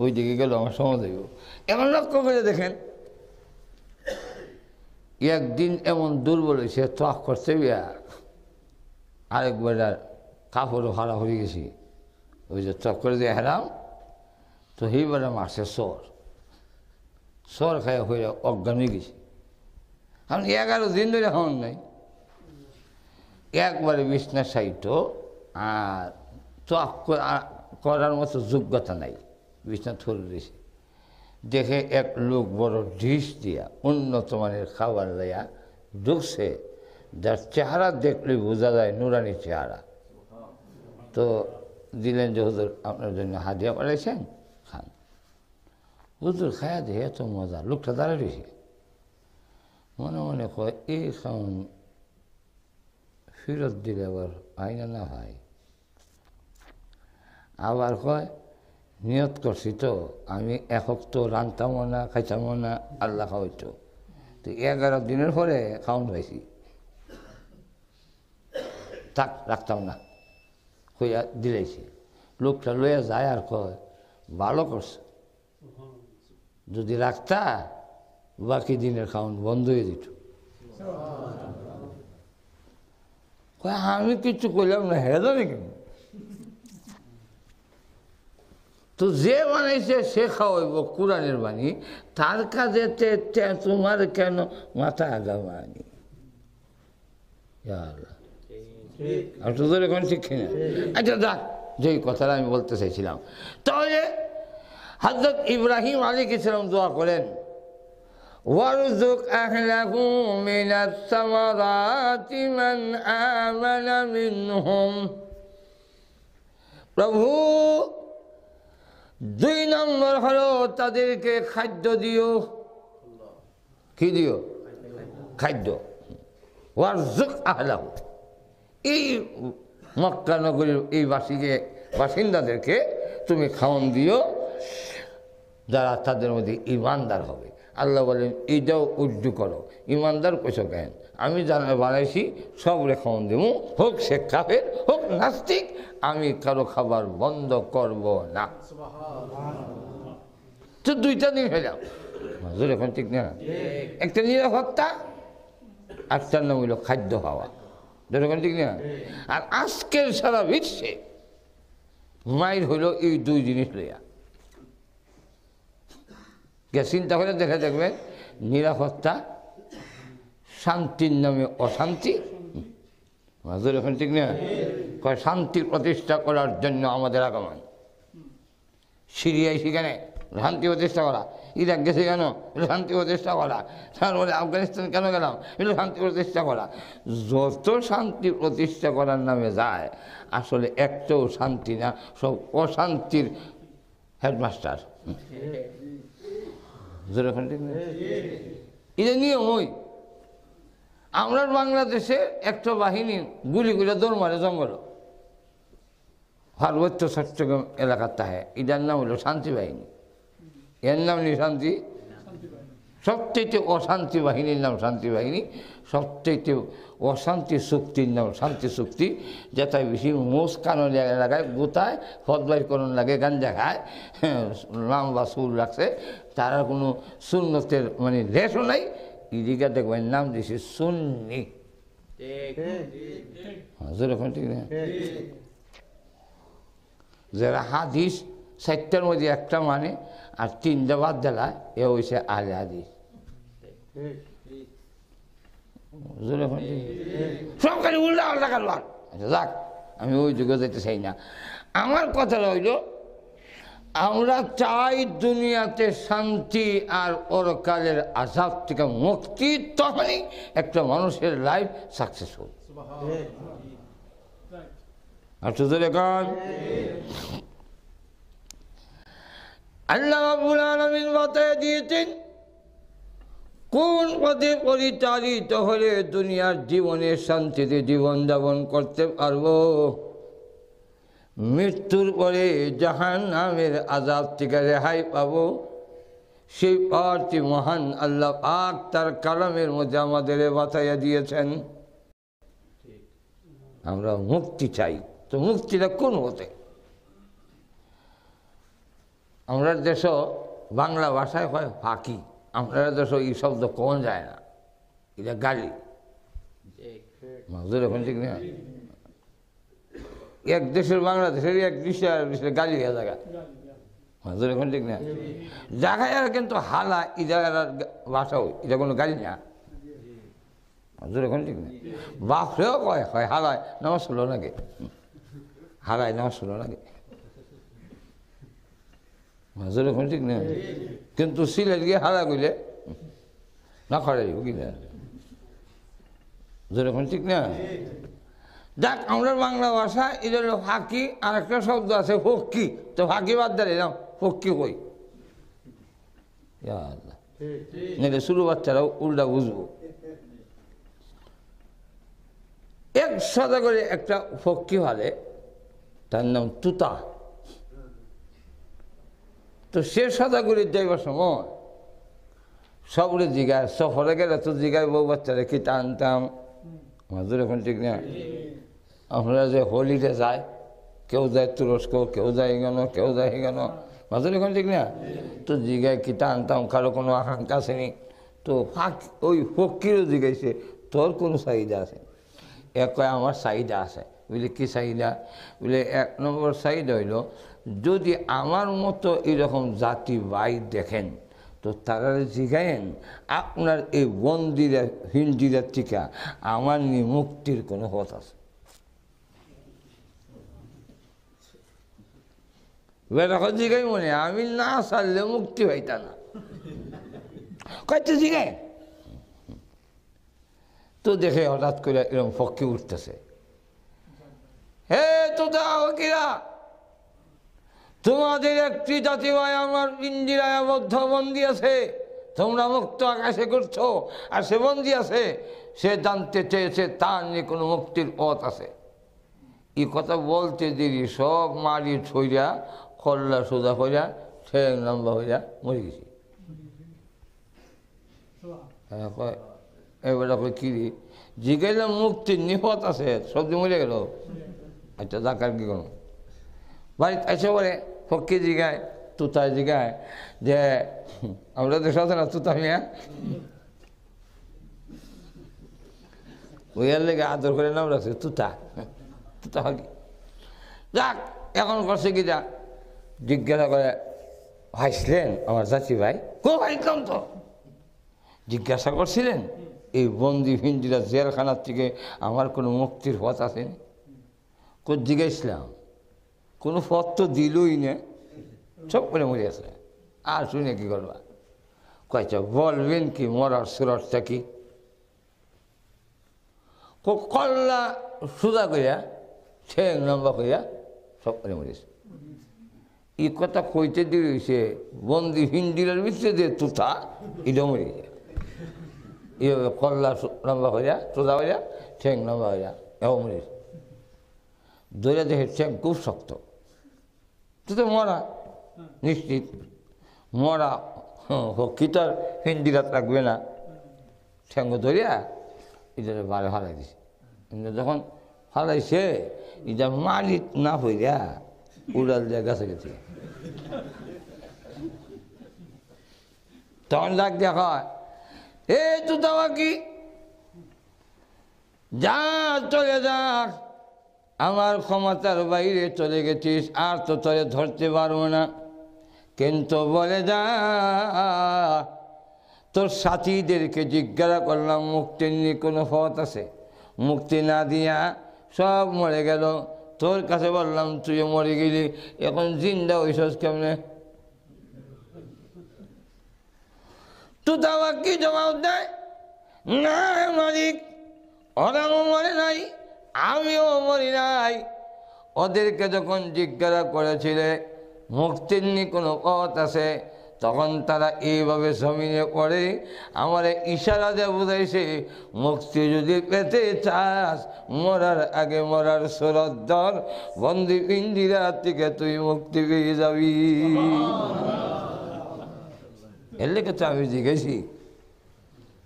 ওই দিকে গেল আমার সময় দেব। এমন লক্ষ্য করে দেখেন, একদিন এমন দুর্বল হয়েছে, ত্বক করছে আরেকবার কাপড়ও হারা হয়ে গেছি, ওই যে ত্বক করে দিয়ে হেরাম, তো সেইবারে মারছে সর খাইয়া হয়ে অজ্ঞান হয়ে গেছি। কারণ 11 দিন ধরে হন নাই, একবারে বিছনা সাইট, আর ত্বক করার মতো যোগ্যতা নাই, বিছনা থরে দিয়েছে। দেখে এক লোক বড় ডিশ দিয়া উন্নত মানের খাবার লইয়া ঢুকছে, যার চেহারা দেখলে বোঝা যায় নুরানি চেহারা। তো দিলেন যে হুজুর আপনার জন্য হাদিয়া পাঠাইছেন, খান। হুজুর খায়া দিয়ে এত মজা, লোকটা দাঁড়িয়ে রয়েছে, মনে মনে কয় এই খাওন ফেরত দিলে আবার আইনা না হয়। আবার কয় নিয়ত করছি তো আমি একক তো রানতামও না, খাইতামও না, আল্লাহ খাওয়াইতো। তো 11 দিনের পরে খাওয়ান পাইছি, থাক রাখতাম না, কইয়া দিলেছি। লোকটা লইয়া যায় আর কয় ভালো করছে, যদি রাখতা বাকি দিনের খাওয়ান বন্ধ হয়ে দিত। কয় আমি কিছু কইলাম না, হে জানি কেন? তো যে বানাইছে সে খাওয়াইব কোরআনের বাণী, তার কাজে তোমার কেন মাথা আগামানি? আর তোদের এখন ঠিক কিনা? আচ্ছা দেখ, যেই কথাটা আমি বলতে চাইছিলাম, তাহলে হযরত ইব্রাহিম আলাইহিস সালাম দোয়া করেন, ওয়ারযুক আহলাহু মিনাস সামারাতি মান আমানা মিনহুম। প্রভু 2 নম্বর হলো তাদেরকে খাদ্য দিও। কি দিও? খাদ্য। ওয়ারযুক আহলাহু, এই মক্কা নগরীর এই বাসিন্দাদেরকে তুমি খাওয়ান দিও, যারা তাদের মধ্যে ইমানদার হবে। আল্লাহ বলেন এইটাও উর্দু করো, ইমানদার কইছো কেন? আমি যারা বানাইছি সবরে খাওয়ান দেবো, হোক সে কাফের হোক নাস্তিক, আমি কারো খাবার বন্ধ করব না। তো 2টা দিন হয়ে যাও, হুজুর এখন ঠিক না? একটা নিরাপত্তা, আটটার নাম হইল খাদ্য খাওয়া, যেরকম ঠিক না? আর আজকের সারা বিশ্বে মায়ের হইল এই দুই জিনিস লইয়া। চিন্তা করে দেখবেন নিরাপত্তা, শান্তির নামে অশান্তি। এখন ঠিক না? শান্তি প্রতিষ্ঠা করার জন্য আমাদের আগমন। সিরিয়ায় সেখানে শান্তি প্রতিষ্ঠা করা, ইরাক গেছে কেন? এটা শান্তি প্রতিষ্ঠা করা। তারপরে আফগানিস্তান কেন গেলাম? এটা শান্তি প্রতিষ্ঠা করা। যত শান্তি প্রতিষ্ঠা করার নামে যায় আসলে একটাও শান্তি না, সব অশান্তির হেডমাস্টার। যেরকম ঠিক না? এটা নিয়ম ওই আমরা বাংলাদেশে একটা বাহিনী গুলি করে দৌড় মারে জঙ্গল, পার্বত্য চট্টগ্রাম এলাকার তাহে, এটার নাম হলো শান্তি বাহিনী। এর নাম নেই শান্তি। সবচেয়ে অশান্তি বাহিনীর নাম শান্তি বাহিনী, সবচেয়ে অশান্তি চুক্তির নাম শান্তি চুক্তি। যেটা বেশি মোষ কানন এলাকায় গোতায় ফদবাই করণ লাগে, গাঞ্জা খায়, লম্বা চুল রাখছে, তারা কোনো সুন্নতের মানে রেশও নাই। ইদিকে দেখবেন নাম দিয়েছে সুন্নি। যেরকম ঠিক না? যারা হাদিস 4টার মধ্যে একটা মানে আর 3টা বাদ দিলা, এ হয়েছে আলে হাদিস। সব খালি উল্টা আল্লাহ কারবার। আচ্ছা যাক, আমি ওই যুগে যেতে চাই না। আমার কথা রইল, আমরা চাই দুনিয়াতে শান্তি আর পরকালের আযাব থেকে মুক্তি, তখনই একটা মানুষের লাইফ সাকসেসফুল। আর শুধু এখন আল্লাহ রাব্বুল আলামিন বাতায় দিয়েছেন কোন পথে পরিচালিত হলে দুনিয়ার জীবনে শান্তিতে জীবন যাপন করতে পারবো, মৃত্যুর পরে জাহান্নামের আযাব থেকে রেহাই পাবো। সেই পথটি মহান আল্লাহ পাক তার কালামের মধ্যে আমাদের বাতাইয়া দিয়েছেন। আমরা মুক্তি চাই, তো মুক্তিটা কোন হতে? আমরা দেশ বাংলা ভাষায় হয় ফাঁকি, আমরা দেশ এই শব্দ কমন যায় না, এটা গালি। মাজুর এখন ঠিক না? এক দেশের বাংলাদেশের এক দেশের গালি হয়ে জায়গা। মাজুর এখন ঠিক না? জায়গায় কিন্তু হালা এই জায়গার ভাষাও, এটা কোনো গালি না। মাজুর এখন ঠিক না? বাপরেও কয় হয় হালায় নামাজ হলো নাকি, হালায় নামাজ হলো নাকি। মাজুর এখন ঠিক না? কিন্তু সিলেট গিয়ে হালা গইলে না খড়াই কি না, যেরকম ঠিক না? যাক, আমরা বাংলা ভাষা এটা হলো ফাঁকি, আর একটা শব্দ আছে ফক্কি, তো ফাঁকি বাদ দিলে না, ফক্কি কই নাহলে শুরু বাচ্চারাও উল্টা বুঝবো। এক সাদা করে একটা ফক্কি ভালে, তার নাম তুতা। তো সে সাদা করে যাইবার সময় সবরে জিগায়, সফরে গেলে তো জিগায় বউ বাচ্চারা কি টানতাম। মাজুর এখন ঠিক না? আমরা যে হোলিতে যাই, কেউ যায় তুরস্ক, কেউ যায় কেন, কেউ যায় কেন, মাজুর এখন ঠিক না? তো জিগায় কি টানতাম, কারো কোনো আকাঙ্ক্ষা আসেনি। তো ওই ফকিরও জিগাইছে তোর কোনো চাহিদা আছে? এক কয় আমার চাহিদা আছে। বলে কি চাহিদা? বলে 1 নম্বর চাহিদা হইল, যদি আমার মতো এরকম জাতি ভাই দেখেন তো তারা জিগায়েন আপনার এই বন্দিরা হিন্দিরা টিকা আমার নিয়ে মুক্তির কোনো পথ আছে? বেরকম জিগাই মনে আমি না ছাড়লে মুক্তি পাইতা না, কয়তো জিগায়। তো দেখে হঠাৎ করে এরকম ফক্কি উঠতেছে, হে তো দাও কিরা, তোমাদের একটি জাতি ভাই আমার ইন্দিরায় আবদ্ধ বন্দী আছে, তোমরা মুক্ত আকাশে করছো, আর সে বন্দী আছে, সে জানতে চেয়েছে তার নিয়ে কোনো মুক্তির পথ আছে। এই কথা বলতে দেরি সব মারি ছইরা খল্লা সোজা হইয়া ঠেং লম্বা হইয়া মরে গেছি। এবার কই কিরি জিগাইলাম মুক্তির নিপথ আছে, সবজি মরে গেল। আচ্ছা ডাকার কি কোনো বাড়িতে এসে বলে ফক্কি জিগায়, তুতায় জিগায় যে আমরা দেশ আছে না তুতা মিয়া, ওই লেগে আদর করে নাম রাখছে তুতা, তুতা হকি। যাক, এখন করছে কি যা জিজ্ঞাসা করে, হাসলেন আমার চাচি ভাই, কো হাসলাম তো। জিজ্ঞাসা করছিলেন এই বন্দি ফিন্দিরা জেলখানার থেকে আমার কোনো মুক্তির পথ আছে? জিজ্ঞাসলাম, কোনো পথ তো দিলই না, সব করে মরে আছে। আর শুনে কি করবা? কয়েছে বলবেন কি মরার সুরটটা কি? কল্লা সুদা কইয়া ঠেং লম্বা কইয়া সব করে মরেছে। এই কথা কইতে দিয়েছে বন্দি হিন্দির ভিতরে যে তুতা এটা মরে যায়। এইভাবে কল্লা লম্বা হইয়া সোজা হইয়া ঠেং লম্বা হইয়া এও মরেছে। ধরে দেখে ঠেং খুব শক্ত, তুই তো মরা নিশ্চিত, মরা কি তোর হিন্দিরাত রাখবে না। ঠেঙ্গ ধরিয়া এটা বারে হারাই দিছে। কিন্তু যখন হারাইছে এটা মালিক না হইয়া উড়াল দিয়ে গেছে গেছে। তখন ডাক দিয়া কয়, এ তুই তাওয়া কি যা, চলে যাক, আমার ক্ষমতার বাইরে চলে গেছিস, আর তো তোরে ধরতে পারবো না। কিন্তু বলে যা, তোর সাথীদেরকে জিজ্ঞাসা করলাম মুক্তির নিয়ে কোনো পথ আছে, মুক্তি না দিয়া সব মরে গেল। তোর কাছে বললাম তুইও মরে গেলি, এখন জিন্দা হইছস কেমনে? তুই তাও কি জবাব দেয়, না মালিক, ওরাও মরে নাই, আমিও মরি নাই। ওদেরকে যখন জিজ্ঞাসা করেছিলে মুক্তির নিয়ে কোনো পথ আছে, তখন তারা এইভাবে জমিনে পড়ে আমার ইশারা দিয়ে বুঝাইছে, মুক্তি যদি পেতে চাস মরার আগে মরার সুরত ধর, বন্দি পিঞ্জিরা থেকে তুই মুক্তি পেয়ে যাবি। এর লেগে তো আমি জিজ্ঞেসি,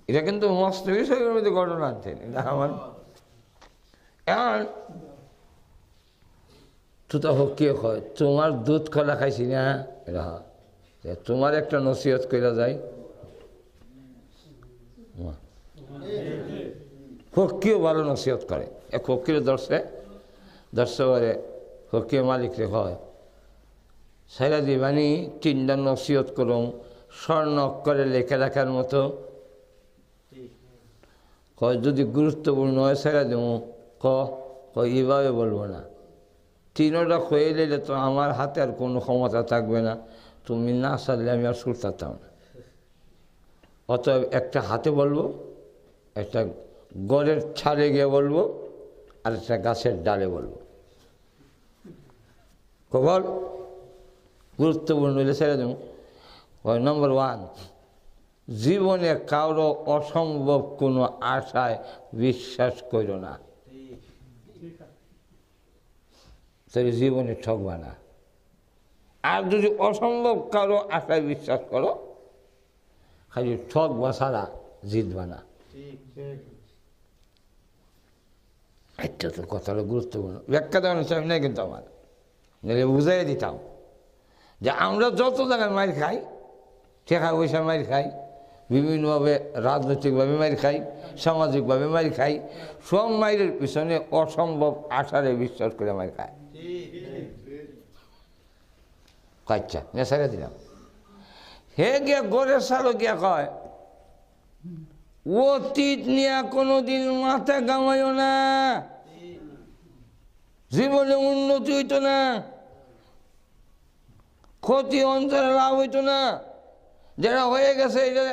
এটা কিন্তু মস্ত বিষয়ের মধ্যে ঘটনা আনছেন। এটা আমার এখন তুই তো হকিয়ে হয়, তোমার দুধ খোলা খাইছি না, এটা তোমার একটা নসিহত কইরা যায়। হকিও ভালো নসিহত করে, এক হকির দর্শে হকিয়ে মালিক রে হয় সাইরা দিবানি তিনটা নসিহত করুন স্বর্ণ অক্ষরে লেখা রাখার মতো। কয় যদি গুরুত্বপূর্ণ হয় সাইরা দেবো, এইভাবে বলবো না, তিনোটা খয়ে দিলে তো আমার হাতে আর কোনো ক্ষমতা থাকবে না, তুমি না সারলে আমি আর সুরতাম না। অতএব একটা হাতে বলবো, একটা গড়ের ছাড়ে গিয়ে বলবো, আর একটা গাছের ডালে বলবো। বল গুরুত্বপূর্ণ হইলে ছেড়ে দেবো। নম্বর 1, জীবনে কারো অসম্ভব কোনো আশায় বিশ্বাস করো না, তাহলে জীবনে ঠকবা না। আর যদি অসম্ভব কারো আশায় বিশ্বাস করো, খালি ঠকবা ছাড়া জিতবা না। এটা তো কথাটা গুরুত্বপূর্ণ, ব্যাখ্যা দেওয়ার চাই নাই কিন্তু আমার, নাহলে বুঝাই দিতাম যে আমরা যত জায়গায় মার খাই, টাকা পয়সা মার খাই, বিভিন্নভাবে রাজনৈতিকভাবে মার খাই, সামাজিকভাবে মার খাই, সব মায়ের পিছনে অসম্ভব আশারে বিশ্বাস করে মার খায়। আচ্ছা নেশারে দিলাম, হে গিয়া গড়ের সালো গিয়া কয়, অতীত নিয়ে কোনোদিন মাথা গামাইও না, জীবনে উন্নতি হইতো না, ক্ষতি অন্তরে লাভ হইতো না, যারা হয়ে গেছে এটা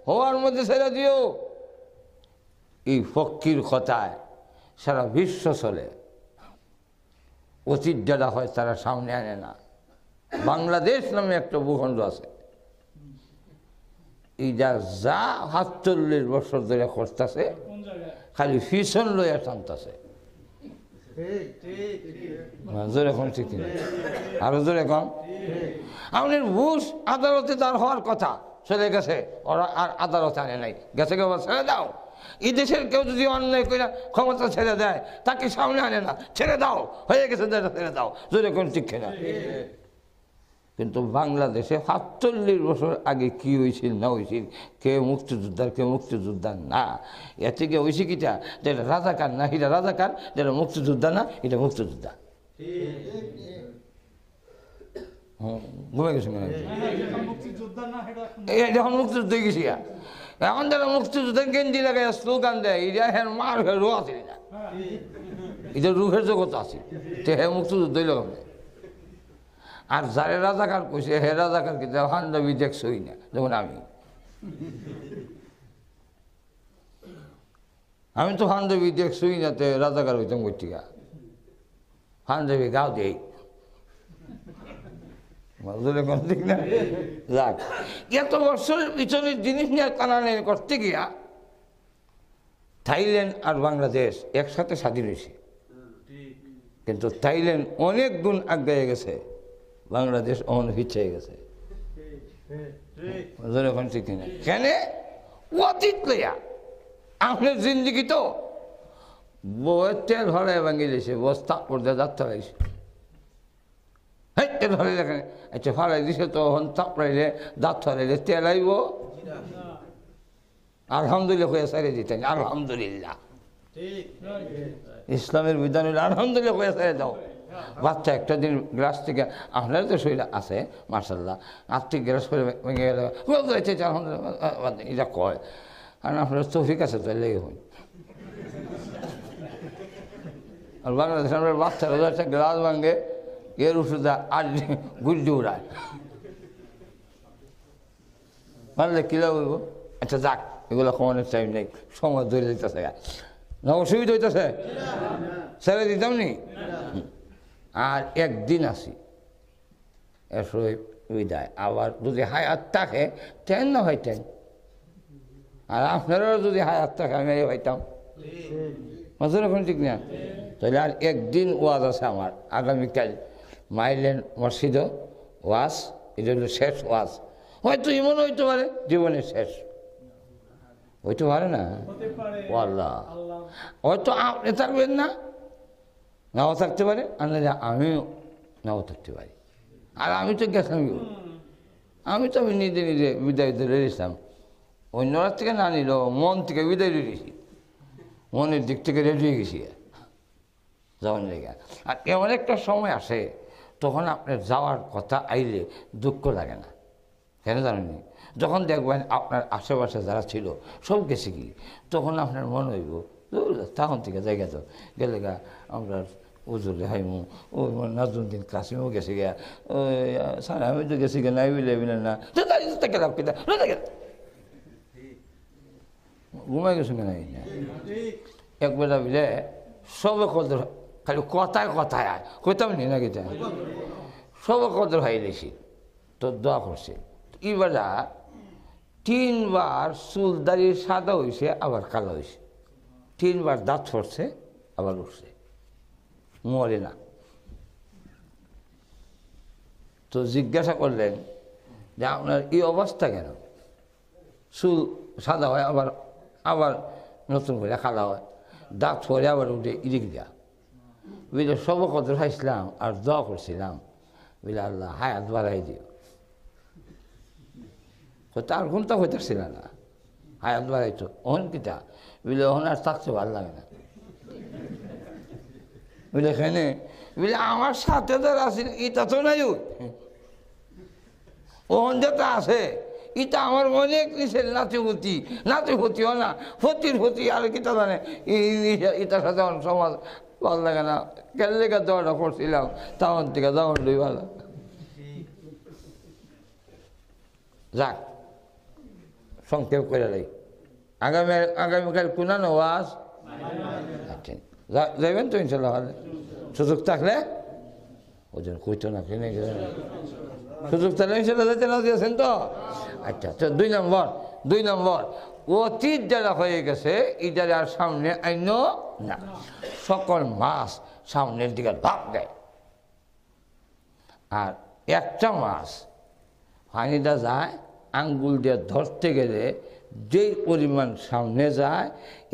হওয়ার মধ্যে ছেড়ে দিও। এই ফকির কথায় সারা বিশ্ব চলে, অতীত যারা হয় তারা সামনে আনে না। বাংলাদেশ নামে একটা ভূখণ্ড আছে, এই যা ৪৭ বছর ধরে করতেছে, খালি ফিশন লইয়া টানতেছে। জোরে কম ঠিক না, আরো জোরে কম। আমাদের ঘুষ আদালতে তার হওয়ার কথা চলে গেছে, ওরা আর আদালতে আনে নাই, গেছে কেউ ছেড়ে দাও। এই দেশের কেউ যদি অন্যায় করে ক্ষমতা ছেড়ে দেয়, তাকে সামনে আনে না, ছেড়ে দাও, হয়ে গেছে ছেড়ে দাও, জোরে কোন ঠিক না। কিন্তু বাংলাদেশে ৪৭ বছর আগে কি হয়েছিল না হয়েছিল, কে মুক্তিযোদ্ধার না, এর থেকে হয়েছে কিটা যেটা রাজাকার না এটা রাজাকার, যেটা মুক্তিযোদ্ধা না এটা মুক্তিযোদ্ধা। ঘুমে গেছে এখন মুক্তিযুদ্ধ হয়ে গেছি। এখন যারা মুক্তিযুদ্ধের গেঞ্জি লাগাই স্লোগান দেয় এটা হ্যাঁ মার রু আছে না, এটা রুহের জগৎ আছে, তো হ্যাঁ মুক্তিযুদ্ধ হইল। আর যারে রাজাকার কইছে হে রাজাকার কিন্তু হান্দাবি দেখছই না, যেমন আমি তো হান্দাবি দেখছই না, তে রাজাকার হইতাম কইটিকা, হান্দাবি গাও দেই ঠিক না। যাক, এত বছরের পিছনের জিনিস নিয়ে টানাটানি করতে গিয়া থাইল্যান্ড আর বাংলাদেশ একসাথে স্বাধীন হয়েছে, কিন্তু থাইল্যান্ড অনেক গুণ আগে গেছে, বাংলাদেশ অনেক পিছিয়ে গেছে। ঠিক না কেন অতীত লইয়া আপনার জিন্দগি তো বউয়ের তেল হরাই ভাঙি দিয়েছে, বস্তা পড়তে যাত্রা লাগছে, তেল হরাই দেখেন আচ্ছা ফলাই দিছে, তখন চাপড়াইলে দাঁত ফলাইলে তেল আইব, আলহামদুলিল্লাহ হয়ে সারিয়ে দিতেন, আলহামদুলিল্লাহ ইসলামের বিধান হইলে আলহামদুলিল্লাহ হয়ে সারিয়ে দাও। বাচ্চা একটা দিন গ্লাস থেকে আপনার তো শরীর আছে মার্শাল্লাহ, আর্থিক গ্লাস করে ভেঙে গেলে আলহামদুলিল্লাহ এটা কয়, আর আপনার তৌফিক আছে তো লেগে হই। আর বাংলাদেশে আমরা বাচ্চারা একটা গ্লাস ভাঙে এর ওষুধ আর গুজ্জু উড়ায়, পারলে কিলা বলবো আচ্ছা যাক, এগুলো কমানোর টাইম নেই, সময় ধরে দিতেছে না, অসুবিধা হইতেছে ছেড়ে দিতাম নি। আর একদিন আসি এসো বিদায়, আবার যদি হায়াত থাকে তেন না হইতেন, আর আপনারাও যদি হায়াত থাকে আমি হইতাম, মাঝে এখন ঠিক না। তাহলে আর একদিন ওয়াজ আছে আমার আগামীকাল মাইল্যান্ড মসজিদও ওয়াজ, এটা হলো শেষ ওয়াজ, হয়তো এমন হইতে পারে জীবনের শেষ, হইতে পারে না আল্লাহ, হয়তো আপনি থাকবেন না, নাও থাকতে পারে, আর আমিও নাও থাকতে পারি। আর আমি তো গেছিলাম, আমি নিজে নিজে বিদায় ধরে রেখেছিলাম, অন্যরা থেকে না নিল, মন থেকে বিদায় দিয়েছি, মনের দিক থেকে রেডি হয়ে গেছি যাওয়ার জায়গা। আর এমন একটা সময় আসে তখন আপনার যাওয়ার কথা আইলে দুঃখ লাগে না, কেন জানেননি? যখন দেখবেন আপনার আশেপাশে যারা ছিল সব গেছে কি, তখন আপনার মনে হইব তখন থেকে জায়গা তো গেলে গা আমরা উজুরে হাইমু, ওই নাজুদ্দিন কাসিমও গেছে গিয়া, ওই স্যার আমি তো গেছি গিয়া নাই বিলে না গেলাম কিনা ঘুমাই গেছো কেন একবেলা বিলে সবে কদর, খালি কথায় কথায় আয় কইতাম নি না কিতা, সবে কদর হাই লেছি তো দোয়া করছে। এবেলা 3 বার চুল দাঁড়িয়ে সাদা হয়েছে আবার কালো হয়েছে, 3 বার দাঁত পড়ছে আবার উঠছে, মরে না। তো জিজ্ঞাসা করলেন যে আপনার এই অবস্থা কেন, চুল সাদা হয় আবার আবার নতুন করে কালো হয়, দাঁত পরে আবার উঠে ইদিক দিয়া, বুঝলে সব কদর খাইছিলাম আর দোয়া করছিলাম, বুঝলে আল্লাহ হায়াত বাড়াই দিও, তার ঘুমটা হইতেছিল না, হায়াত বাড়াইতো ওহন কিতা, বুঝলে ওহন আর থাকতে ভালো লাগে না, বুঝলে এখানে বুঝলে আমার সাথে যারা আছে এটা তো নাই, ওহন যেটা আছে এটা আমার অনেক নিচের নাতিপতিও না, ফতির ফতি আর কিতা জানে, এটার সাথে আমার সমাজ ভালো লাগে না, কেন লেগে দৌড়া করছিলাম তখন থেকে দৌড়ই ভালো। যাক সংক্ষেপ করে যাই, আগামীকাল কোন ওয়াজ যাইবেন তো ইনশাল্লাহ, সুযোগ থাকলে ওজন কইতো না কিনে সুযোগ থাকলে ইনশাল্লাহ যাইতে না দিয়েছেন তো। আচ্ছা তো 2 নম্বর অতীত যারা হয়ে গেছে এটার আর সামনে আইন না, সকল মাছ সামনের দিকে ভাগ দেয়, আর একটা মাছ পানিটা যায় আঙ্গুল দিয়ে ধরতে গেলে যেই পরিমাণ সামনে যায়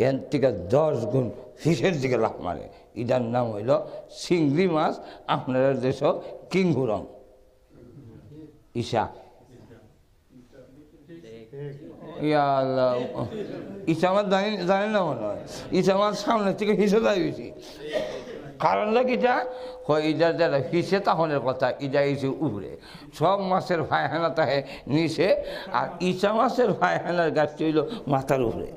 এর থেকে 10 গুণ ফিসের দিকে লাফ মারে, এটার নাম হইল চিংড়ি মাছ, আপনারা দেশ কিংহুরং। ঈশা ইয়া আল্লাহ ঈশা আমার জানেন না মনে হয় ঈশা আমার সামনে থেকে হিসে যায় বেশি কারণটা কিটা হয় ইটার যারা হিসে তাহনের কথা ইটা এসে উপরে সব মাছের পায়খানা তাহে নিচে আর ঈশা মাছের পায়খানার গাছটি হইল মাথার উপরে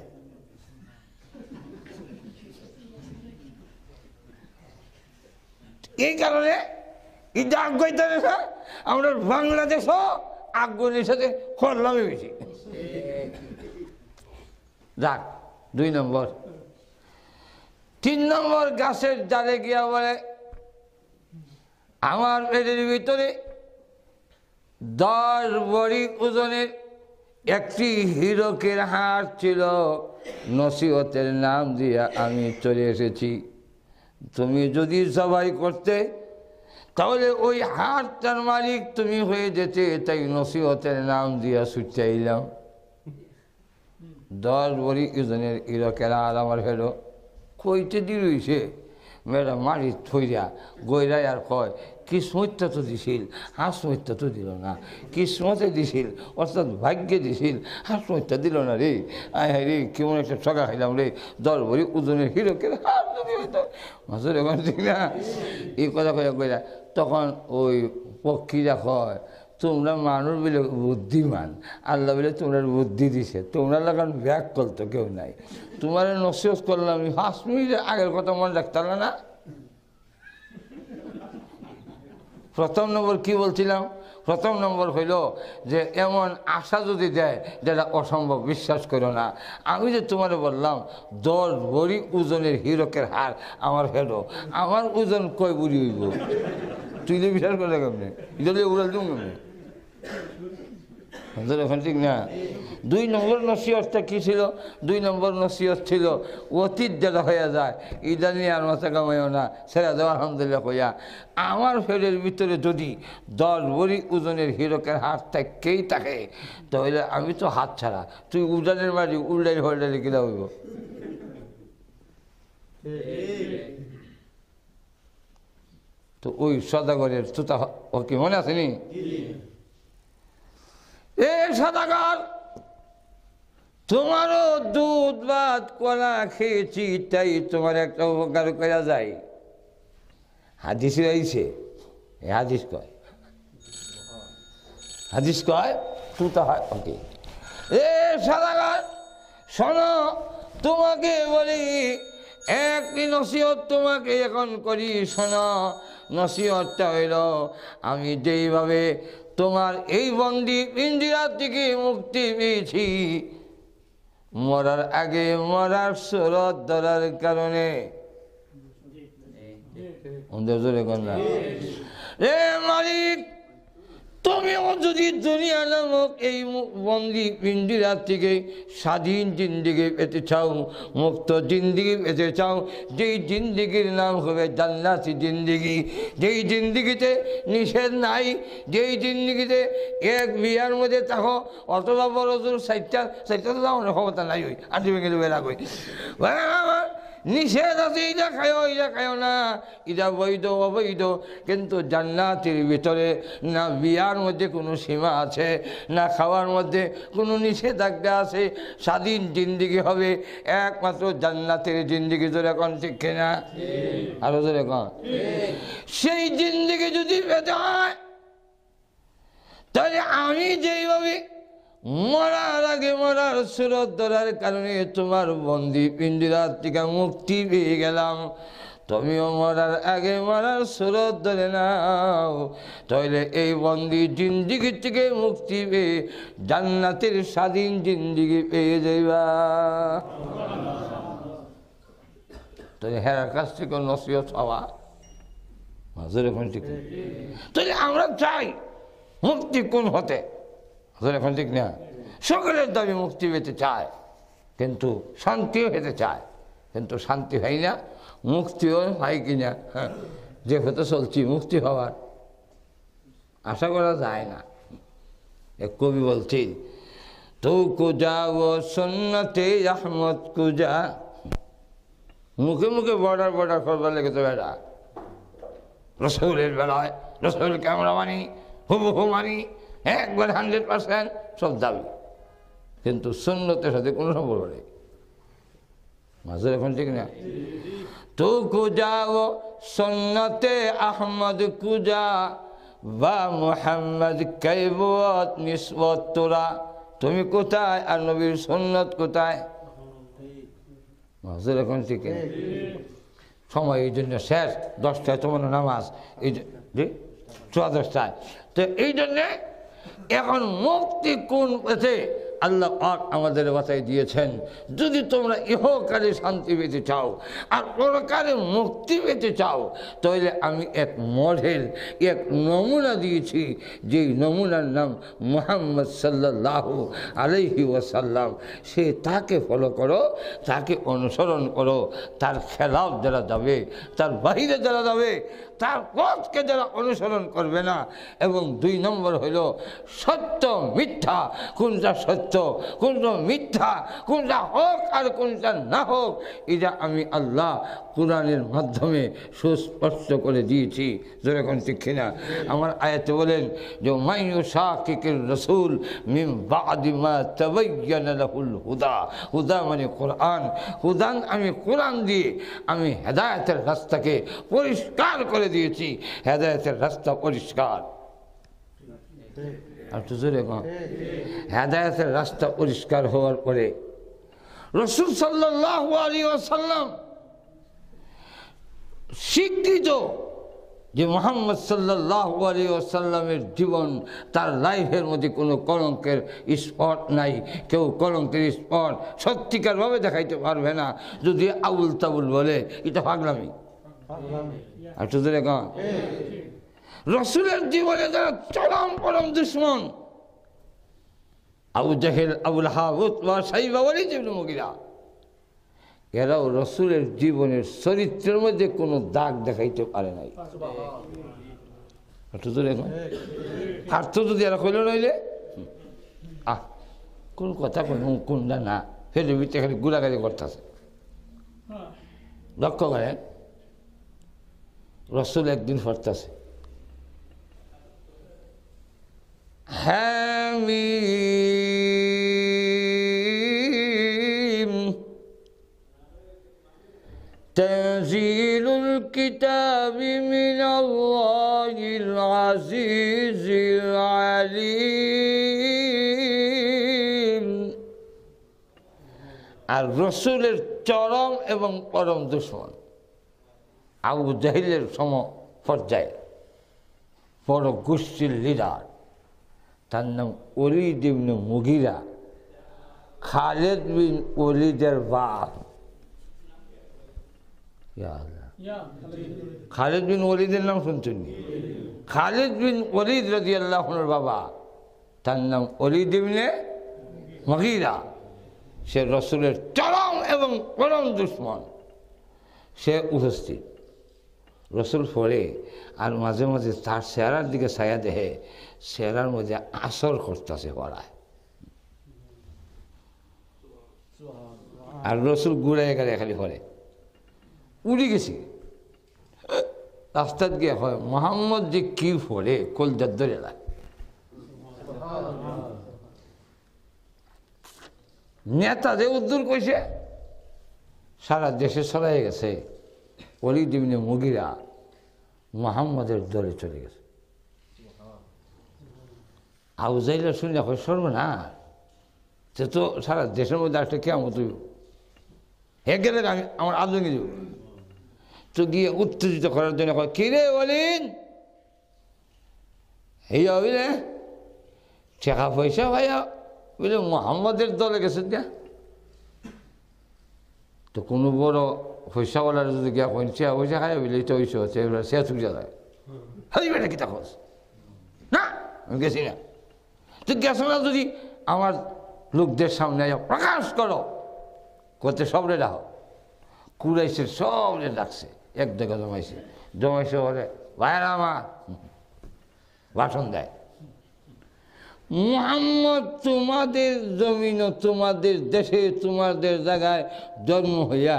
এই কারণে এটা আগ্রহিত না আমরা বাংলাদেশও আগ্রহের সাথে করলামই বেশি যাক 2 নম্বর 3 নম্বর গাছের ডালে গিয়া বলে আমার পেটের ভিতরে 10 ভরি ওজনের একটি হীরকের হার ছিল নসিহতের নাম দিয়া আমি চলে এসেছি তুমি যদি জবাই করতে তাহলে ওই হারটার মালিক তুমি হয়ে যেতে তাই নসিহতের নাম দিয়া ছুটাইলাম 10 ভরি ওজনের হীরকের হার আমার হেলো কইতে দিলইছে মেয়েরা মারি থইরা গইরাই আর কয় কিসমতটা তো দিছিল হাসমতটা তো দিল না কিসমতে দিছিল অর্থাৎ ভাগ্যে দিছিল হাসমতটা দিল না রে আয় রে কেমন একটা ঠকা খাইলাম রে 10 ভরি ওজনের হীরকের হার যদি হইতো মাছের এখন ঠিক না এই কথা কয়া কইরা তখন ওই পক্ষীরা কয় তোমরা মানুষ বলে বুদ্ধিমান আল্লাহ বলে তোমরা বুদ্ধি দিছে তোমরা লাগান ব্যাগ করতো কেউ নাই তোমার নসিহত করলাম আমি 5 মিনিট আগের কথা মনে রাখতাম না প্রথম নম্বর কি বলছিলাম প্রথম নম্বর হইল যে এমন আশা যদি দেয় যেটা অসম্ভব বিশ্বাস করো না আমি যে তোমারে বললাম 10 ভরি ওজনের হীরকের হার আমার হেলো আমার ওজন কয় ভরি হইব তুই বিশ্বাস করে কেমনি এটা উড়াল দিও কেমনি এখন ঠিক না 2 নম্বর নসিহতটা কী ছিল 2 নম্বর নসিহত ছিল অতীত যেটা হয়ে যায় ইদা নিয়ে আর মাথা কামাইও না সেরা দেওয়া আলহামদুলিল্লাহ কইয়া আমার ফেরের ভিতরে যদি 10 ভরি ওজনের হীরকের হাত থাকেই থাকে তাহলে আমি তো হাত ছাড়া তুই উড়ানের মারি উল্ডাই হল্ডালি কিনা হইব তো ওই সদাগরের তুতা ওকে মনে আসেনি এ সদাগর তোমারও দুধ ভাত কলা খেয়েছি তাই তোমার একটা উপকার করা যায় হাদিস রয়েছে হাদিস কয় তুতা হয় ওকে এ সদাগর শোনো তোমাকে বলি একটি নসিহত তোমাকে এখন করি শোনো নসিহতটা হইল আমি যেইভাবে তোমার এই বন্দি পিঞ্জিরার থেকে মুক্তি পেয়েছি মরার আগে মরার সুরত ধরার কারণে রে মালিক তুমিও যদি দুনিয়া নামক এই বন্দি পিঞ্জিরার থেকে স্বাধীন জিন্দিগি পেতে চাও মুক্ত জিন্দিগি পেতে চাও যেই জিন্দিগির নাম হবে জান্নাতি জিন্দিগি যেই জিন্দিগিতে নিষেধ নাই যেই জিন্দিগিতে এক বিয়ার মধ্যে থাকো অথবা বড় জোর সাইটটা তো যাও না ক্ষমতা নাই ওই আটি ভেঙে দেবে রাখবে নিষেধ আছে এটা খায়ও না এটা বৈধ অবৈধ কিন্তু জান্নাতের ভিতরে না বিয়ার মধ্যে কোনো সীমা আছে না খাওয়ার মধ্যে কোনো নিষেধাজ্ঞা আছে স্বাধীন জিন্দিগি হবে একমাত্র জান্নাতের জিন্দিগি ধরে এখন ঠিক কিনা আরো ধরে কন সেই জিন্দিগি যদি পেতে হয় তাহলে আমি যেইভাবে মরার আগে মরার সুরত ধরার কারণে তোমার বন্দি পিঞ্জিরার থেকে মুক্তি পেয়ে গেলাম তুমিও মরার আগে মরার সুরত ধরে নাও তাহলে এই বন্দি জিন্দিগির থেকে মুক্তি পেয়ে জান্নাতের স্বাধীন জিন্দিগি পেয়ে যাইবা তাহলে হেরার কাছ থেকে নসিহত হওয়া এখন ঠিক তাহলে আমরা চাই মুক্তি কোন হতে এখন ঠিক না সকলের দাবি মুক্তি পেতে চায় কিন্তু শান্তিও পেতে চায় কিন্তু শান্তি হয় না মুক্তিও হয় কিনা যে হতে চলছি মুক্তি হওয়ার আশা করা যায় না এক কবি বলছি তো কুজা ও সুন্নতে আহমদ কুজা মুখে মুখে বর্ডার করবার লেগে তো বেড়া রসুলের বেলায় রসুলকে আমরা মানি হুবহু মানি একবার 100% সব দাবি, কিন্তু সুন্নতের সাথে কোনো সম্পর্ক নেই। মাঝে এখন ঠিক না? তো কুজাও সুন্নতে আহমদ কুজা বা মুহাম্মদ কাইবত নিসবত তোরা, তুমি কোথায় আর নবীর সুন্নত কোথায়? মাঝে এখন ঠিক না? সময় এই জন্য শেষ, 10টায় তোমার নামাজ, এই জি 10টায়। তো এই জন্যে এখন মুক্তি কোন পথে আল্লাহ পাক আমাদের বাতায় দিয়েছেন। যদি তোমরা ইহকালে শান্তি পেতে চাও আর পরকালে মুক্তি পেতে চাও, তাহলে আমি এক মডেল, এক নমুনা দিয়েছি, যেই নমুনার নাম মুহাম্মদ সাল্লাল্লাহু আলাইহি ওয়াসাল্লাম। সে তাকে ফলো করো, তাকে অনুসরণ করো। তার খেলাফ যারা যাবে, তার বাহিরে যারা যাবে, তার পথকে যারা অনুসরণ করবে না। এবং 2 নম্বর হইল সত্য মিথ্যা, কোনটা সত্য কোনটা মিথ্যা, কোনটা হোক আর কোনটা না হোক, এটা আমি আল্লাহ কোরআনের মাধ্যমে সুস্পষ্ট করে দিয়েছি। যেরকম ঠিক কিনা? আমার আয়াতে বলেন যে মাইয়ু শাকিকের রসুল মিন বাদি মা তাবায়্যানা লাহুল হুদা। হুদা মানে কোরআন। হুদান আমি কোরআন দিয়ে আমি হেদায়েতের রাস্তাকে পরিষ্কার করে দিয়েছি। হেদায়েতের রাস্তা পরিষ্কার। আর তো জোরে কম। হেদায়েতের রাস্তা পরিষ্কার হওয়ার পরে রাসূল সাল্লাল্লাহু আলাইহি ওয়াসাল্লাম স্বীকৃত যে মুহাম্মদ সাল্লাল্লাহু আলাইহি ওয়াসাল্লামের জীবন, তার লাইফের মধ্যে কোনো কলঙ্কের স্পট নাই। কেউ কলঙ্কের স্পট সত্যিকারভাবে দেখাইতে পারবে না। যদি আবুল তাবুল বলে, এটা পাগলামি। আর তো জোরে কম। রসুলের জীবনে যারা চরম পরম দুশ্মন, আবু জাহেল, আবুল আহাব, উতবা, সাইবা, ওয়ালিদ ইবনে মুগীরা, এরাও রসুলের জীবনের চরিত্রের মধ্যে কোনো দাগ দেখাইতে পারে নাই। আর তো যদি এরা কইল নইলে কোন কথা কই কোনটা না, ফেলে বিতে খালি গুলাগালি করতেছে। লক্ষ্য করেন, রসুল একদিন পড়তেছে হামিম তানজিলুল কিতাবি মিনাল্লাহিল আজিজিল আলিম। আর রসুলের চরম এবং পরম দুশমন আবু জাহিলের সম পর্যায়ে বড় গোষ্ঠীর লিডার, তার নাম ওলীদ ইবনে মুগীরা, খালিদ বিন ওলীদের বাপ। খালিদ বিন ওলীদের নাম শুনছেন? খালিদ বিন ওলীদ রাদিয়াল্লাহু আনহুর বাবা, তার নাম ওলীদ ইবনে মুগীরা। সে রসুলের চরম এবং পরম দুশমন। সে উপস্থিত, রসুল পড়ে আর মাঝে মাঝে তার চেহারার দিকে ছায়া দেহে, চেহারার মধ্যে আসর করতেছে পড়ায়। আর রসুল ঘুরাই গাড়ি খালি পড়ে উড়ে গেছি। রাস্তায় গিয়ে হয় মোহাম্মদ যে কি পড়ে কলজার ধরে লাগে। নেতা যে উদ্দূর কইছে, সারা দেশে ছড়াই গেছে ওলীদ ইবনে মুগীরা মুহাম্মদের দলে চলে গেছে। আবু জাহেল শুনে হয় সর্বনা, সে তো সারা দেশের মধ্যে একটা কিয়ামত হইব, হে গেলে আমি আমার আদঙ্গে যাব। তো গিয়ে উত্তেজিত করার জন্য কয়, কি রে ওলীদ, এই হইলে টাকা পয়সা ভাইয়া বুঝলে মোহাম্মদের দলে গেছে না। তো কোনো বড় পয়সাওয়ালার যদি গিয়া পয়সা পয়সা খায় বলে এটা হয়েছে হচ্ছে এগুলো সে চুকিয়া যায়। হাই বেটা কি তা খোঁজ না, আমি গেছি না। তো গেছো না, যদি আমার লোকদের সামনে প্রকাশ করো, করতে সবরে ডাকো। কুরাইশের সবরে ডাকছে, এক জায়গা জমাইছে। জমাইছে বলে ভাইয়েরা আমার ভাষণ দেয়, মুহাম্মদ তোমাদের জমিন, তোমাদের দেশে, তোমাদের জায়গায় জন্ম হইয়া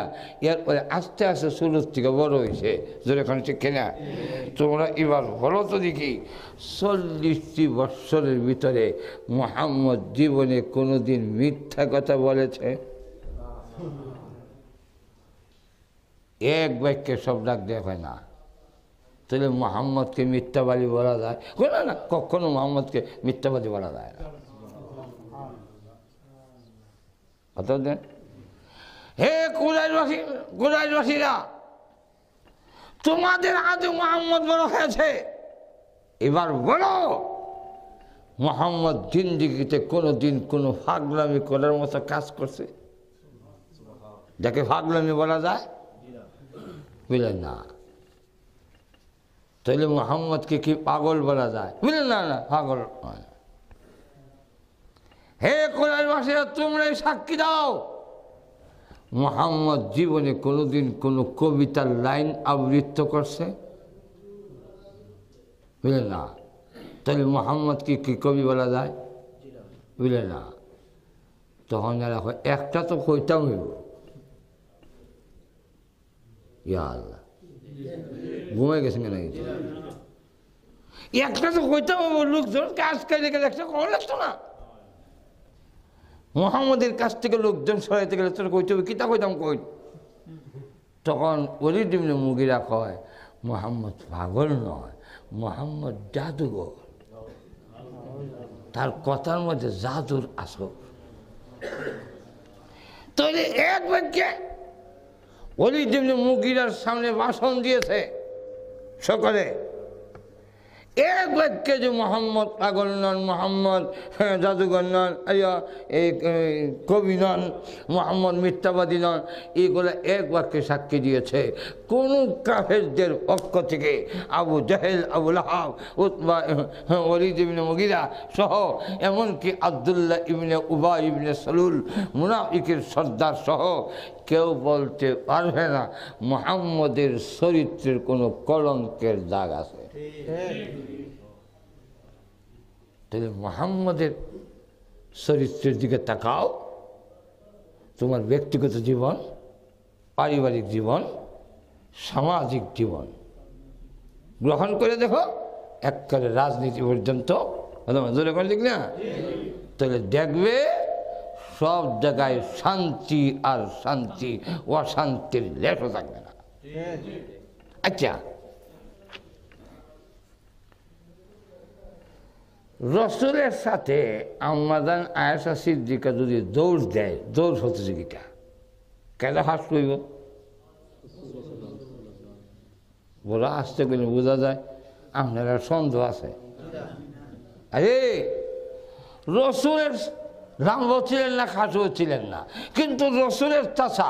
এরপরে আস্তে আস্তে শুরুর থেকে বড় হয়েছে, যেরকম ঠিক কিনা? তোমরা এবার বলো তো দেখি, 40টি বৎসরের ভিতরে মুহাম্মদ জীবনে কোনোদিন মিথ্যা কথা বলেছে? এক বাক্যে সব ডাক দেওয়া হয় না। তাহলে মোহাম্মদকে মিথ্যাবাদী বলা যায়? না না, কখনো মোহাম্মদকে মিথ্যাবাদী বলা যায় না। হে কুরাইশবাসীরা, তোমাদের আগে মোহাম্মদ বড় হয়েছে, এবার বলো মোহাম্মদ জিন্দিগিতে কোনোদিন কোনো ফাগলামি করার মতো কাজ করছে? যাকে ফাগলামি বলা যায়, বুঝলেন না? তাহলে মোহাম্মদকে কি পাগল বলা যায়? বুঝলেন না? না, পাগল নয়। হে কুরাইশবাসীরা, তোমরাই সাক্ষী দাও, মোহাম্মদ জীবনে কোনোদিন কোনো কবিতার লাইন আবৃত্তি করছে? বুঝলেন না? তাহলে মোহাম্মদকে কি কবি বলা যায়? বুঝলেন না? তখন যারা একটা তো কইতাম হইব। ইয়া আল্লাহ, ঘুমাই গেছেন কেন? একটা তো কইতাম হইব, লোকজন কাজ কাজে গেলে একটা কম লাগতো না? মোহাম্মদের কাছ থেকে লোকজন সরাইতে গেলে তোর কইতে হবে, কিতা কইতাম কই? তখন ওলিদ ইবনে মুগিরা কয়, মোহাম্মদ পাগল নয়, মোহাম্মদ জাদুঘর, তার কথার মধ্যে জাদুর আসর। তাহলে এক বাক্যে ওলিদ ইবনে মুগিরার সামনে ভাষণ দিয়েছে সকলে, এক বাক্যে যে মোহাম্মদ পাগল নন, মোহাম্মদ জাদুঘর নন, এই কবি নন, মোহাম্মদ মিথ্যাবাদী নন, এগুলো এক বাক্যে সাক্ষী দিয়েছে। কোন কাফেরদের পক্ষ থেকে আবু জাহেল, আবু লাহাব, উতবা, ওলিদ ইবনে মুগিরা সহ এমনকি আব্দুল্লাহ ইবনে উবাই ইবনে সালুল, মুনাফিকের সর্দার সহ কেউ বলতে পারবে না মুহাম্মদের চরিত্রের কোনো কলঙ্কের দাগ আছে। তাহলে মুহাম্মদের চরিত্রের দিকে তাকাও, তোমার ব্যক্তিগত জীবন, পারিবারিক জীবন, সামাজিক জীবন গ্রহণ করে দেখো, একবারে রাজনীতি পর্যন্ত জোরে করে দেখ না, তাহলে দেখবে সব জায়গায় শান্তি আর শান্তি, অশান্তির লেশও থাকবে না। আচ্ছা, রসুলের সাথে আম্মাজান আয়েশা সিদ্দিকা যদি দৌড় দেয়, দৌড় প্রতিযোগিতা, কেন হাস করব? বলা আসতে গেলে বোঝা যায় আপনারা সন্দেহ আছে। আরে রসুলের লম্বা ছিলেন না, খাটো ছিলেন না, কিন্তু রসুলের চাচা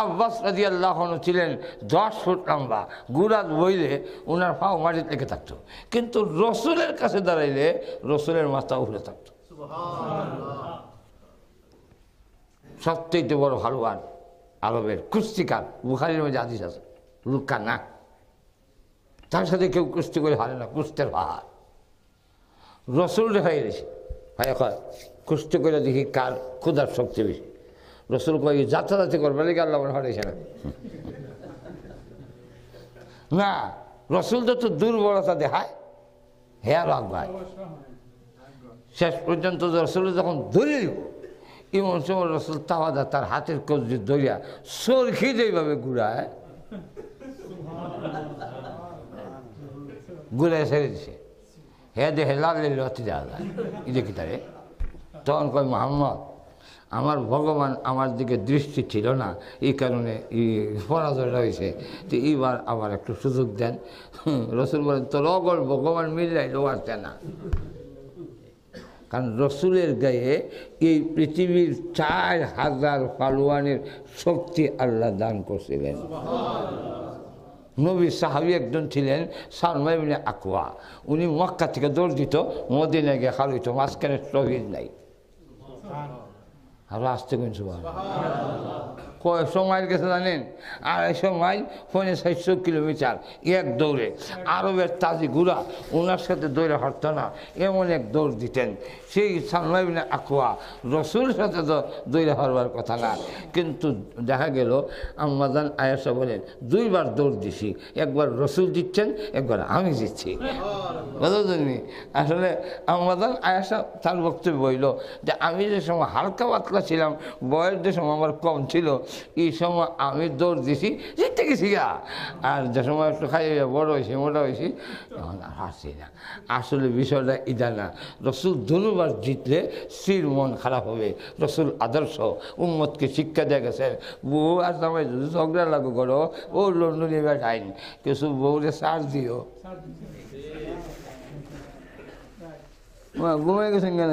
আব্বাস রাদিয়াল্লাহু আনহু ছিলেন 10 ফুট লম্বা, গুড়াত বইলে ওনার পাও মাটিতে লেগে থাকতো, কিন্তু রসুলের কাছে দাঁড়াইলে রসুলের মাথা উঠে থাকতো। সবচেয়ে বড় হালুয়ান আরবের কুস্তিকার, বুখারীর মধ্যে হাদিস আছে, লুকা না, তার সাথে কেউ কুস্তি করে হারে না, কুস্তের পাহাড়। রসুল দেখাই গেছে, ভাই কয় কুস্তি করে দেখি কার ক্ষুধার শক্তি বেশি। রসুল কয় যাত্রাজাতি করবে নাকি আল্লাহ হারাইছে না? না, রসুল তো দুর্বলতা দেখায়, হেয়ার ভাই শেষ পর্যন্ত রসুল যখন ধরে দিব, এমন সময় রসুল তাওয়াদা তার হাতের কবজি ধরিয়া সরখি যেভাবে ঘুরায়, ঘুরায় ছেড়ে দিছে, হে দেখে লাগলে লতি দেওয়া যায়, দেখি তারে। তখন কয় মোহাম্মদ, আমার ভগবান আমার দিকে দৃষ্টি ছিল না, এই কারণে এই পরাজয় রয়েছে, তো এইবার আবার একটু সুযোগ দেন। রসুল বলেন, তোর অগল ভগবান মিলাইলেও আসছে না, কারণ রসুলের গায়ে এই পৃথিবীর 4000 পালোয়ানের শক্তি আল্লাহ দান করছিলেন। নবী সাহাবী একজন ছিলেন সালমা ইবনে আকওয়া, উনি মক্কা থেকে দৌড় দিত, মদিনায় গিয়ে খাল হইত, মাঝখানে শহীদ নাই। আর আসতে কোন সুবহানাল্লাহ, কয়শো মাইল গেছে জানেন? 250 মাইল, 400 কিলোমিটার এক দৌড়ে। আরবের তাজি ঘুরা ওনার সাথে দৌড়ে হাঁটতো না, এমন এক দৌড় দিতেন। সেই সালমা ইবনে আকওয়া রসুলের সাথে তো দৌড়ে হারবার কথা না, কিন্তু দেখা গেল আম্মাজান আয়েশা বলেন 2 বার দৌড় দিছি, একবার রসুল দিচ্ছেন, একবার আমি দিচ্ছি। বুঝলেন? আসলে আম্মাজান আয়েশা তার বক্তব্য হইল যে আমি যে সময় হালকা পাতলা ছিলাম, বয়স যে সময় আমার কম ছিল, এই সময় আমি দৌড় দিছি, জিততে গেছি গা। আর যে সময় একটু খাই বড় হয়েছি, মোটা হয়েছি, এখন আর হাসি না। আসলে বিষয়টা এটা না, রসুল ধন্যবাদ জিতলে স্ত্রীর মন খারাপ হবে। রসুল আদর্শ উম্মতকে শিক্ষা দিয়ে গেছে, বউ আর সময় যদি ঝগড়া লাগু করো, ও লন্ডনে বেঠাইন কিছু বউরে সার দিও। ঘুমাই গেছেন কেন?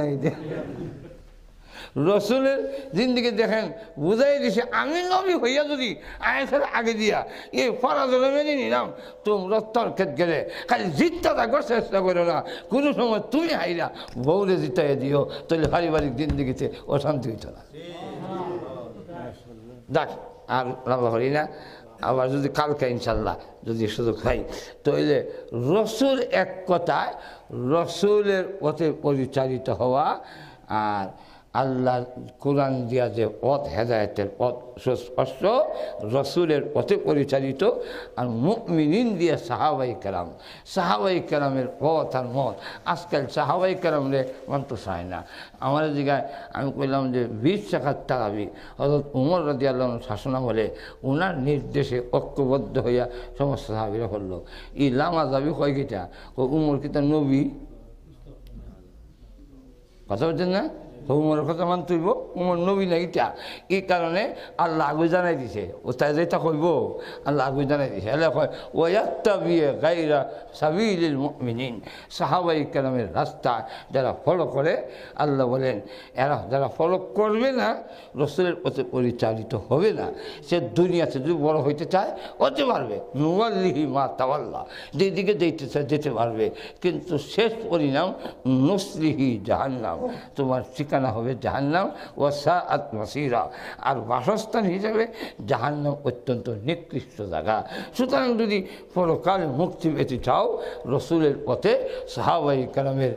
রসুলের জিন্দিগি দেখেন, বুঝাই দিছে আমি নবী হইয়া যদি আয়েশার আগে দিয়া এই ফরাজলে মেনে নিলাম, তোমরা তর্কেত গেলে খালি জিতটা থাকবার চেষ্টা করো না, কোনো সময় তুমি হাইরা বউরে জিতাইয়া দিও, তাহলে পারিবারিক জিন্দিগিতে অশান্তি হইত না। দেখ আর লাভ করি না, আবার যদি কালকে ইনশাল্লাহ যদি সুযোগ হয়, তাহলে রসুল এক কথায় রসুলের পথে পরিচালিত হওয়া, আর আল্লাহ কোরআন দিয়া যে পথ, হেদায়েতের পথ সুস্পষ্ট, রসুলের পথে পরিচালিত, আর মুমিনিন দিয়ে সাহাবাই কেরাম, সাহাবাই কেরামের পথ আর মত। আজকাল সাহাবাই কেরামরে মানতে চায় না। আমার জায়গায় আমি কইলাম যে 20 টাকার তারাবি হযরত উমর রাদিয়াল্লাহু আনহু শাসনা বলে ওনার নির্দেশে ঐক্যবদ্ধ হইয়া সমস্ত সাহাবীরা করলো। ই লামা যাবি কয় কিটা, ও উমর কিতা নবী, কথা বলছেন না? উমরের কথা মানতে হইব, উমর নবী না ইটা। এই কারণে আল্লাহ আগুই জানাই দিছে, ও তাই যেটা কইব আল্লাহ আগুই জানাই দিছে। এলে কয় ওয়াত্তাবিয়া গায়রা সাবিলিল মুমিনিন, সাহাবাই কেরামের রাস্তা যারা ফলো করে, আল্লাহ বলেন এরা যারা ফলো করবে না, রসুলের পথে পরিচালিত হবে না, সে দুনিয়াতে যদি বড় হইতে চায় হতে পারবে, নুওয়াল্লিহি মা তাওয়াল্লা, যেদিকে যেতে চায় যেতে পারবে, কিন্তু শেষ পরিণাম নুসলিহি জাহান্নাম, তোমার ঠিকানা হবে জাহান্নাম, ও সাআত মাসিরা, আর বাসস্থান হিসেবে জাহান্নাম অত্যন্ত নিকৃষ্ট জায়গা। সুতরাং যদি পরকালে মুক্তি পেতে চাও, রসুলের পথে সাহাবাই কেরামের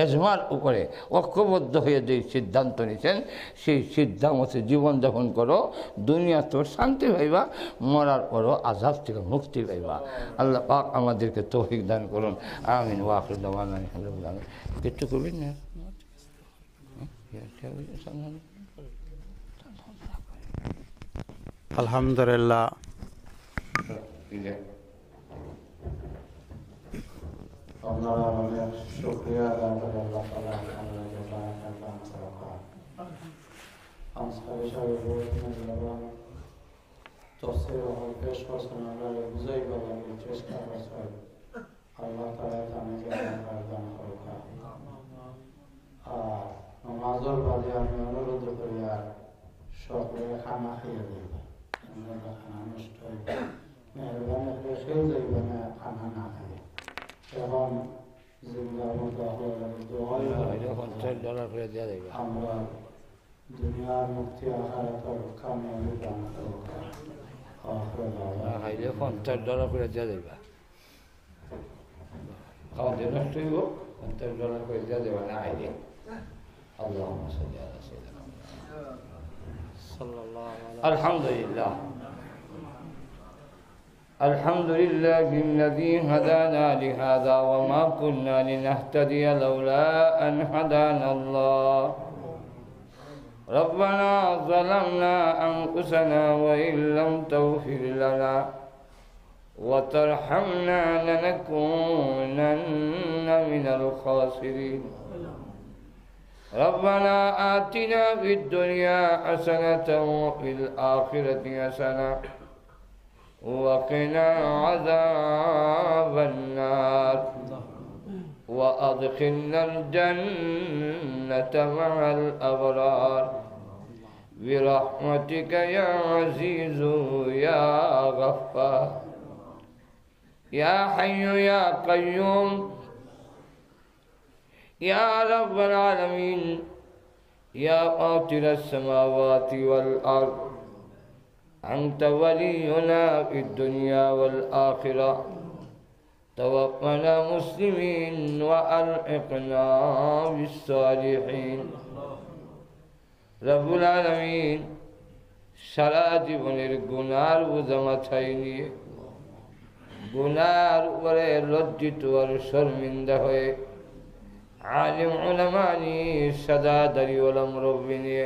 এজমার উপরে ঐক্যবদ্ধ হয়ে যে সিদ্ধান্ত নিয়েছেন, সেই সিদ্ধান্ত জীবনযাপন করো, দুনিয়া তো শান্তি পাইবা, মরার পরও আযাব থেকে মুক্তি পাইবা। আল্লাহ পাক আমাদেরকে তৌফিক দান করুন, আমিন। ওয়া আখিরু দাওয়ানা আলহামদুলিল্লাহ। কিছু করবেন না? আলহামদুলিল্লাহ, আপনারা অনেক শুকরিয়া আদায় করে আল্লাহ তাআলা আনসারী সাহেব তফসির পেশ করছেন, আপনারা বুঝাই বলেন চেষ্টা করছেন, আল্লাহ তাআলা তাদেরকে দান করুক। আর নামাজের বাদে আমি অনুরোধ করি আর সকলে খানা খেয়ে দেবেন, খানা নষ্ট হইবে, মেহরবানি করে খেয়ে যাইবে না, খানা না খাই। এখন জিন্দার মতো আমরা দুনিয়ার মুক্তি আখিরাতের কামিয়াবি দান করুক। $50 করে দেওয়া যাইবা, খাওয়া দিয়ে নষ্ট হইব, $50 করে দেওয়া যাবে না আইলে। اللهم صل على سيدنا محمد. الحمد لله، الحمد لله الذي هدانا لهذا وما كنا لنهتدي لولا أن هدانا الله. ربنا ظلمنا أنفسنا وإن لم تغفر لنا وترحمنا لنكونن من الخاسرين. ربنا آتنا في الدنيا حسنة وفي الآخرة حسنة وقنا عذاب النار وأدخلنا الجنة مع الأبرار برحمتك يا عزيز يا غفار يا حي يا قيوم يا رب العالمين يا فاطر السماوات والأرض أنت ولينا في الدنيا والآخرة توفنا مسلمين وألحقنا بالصالحين رب العالمين সারা জীবনের গুনার বোঝা মাথায় নিয়ে গুনার উপরে লজ্জিত আর শর্মিন্দা হয়ে আলিম উলামা নিয়ে সাদাদারি ওলা মুরব্বি নিয়ে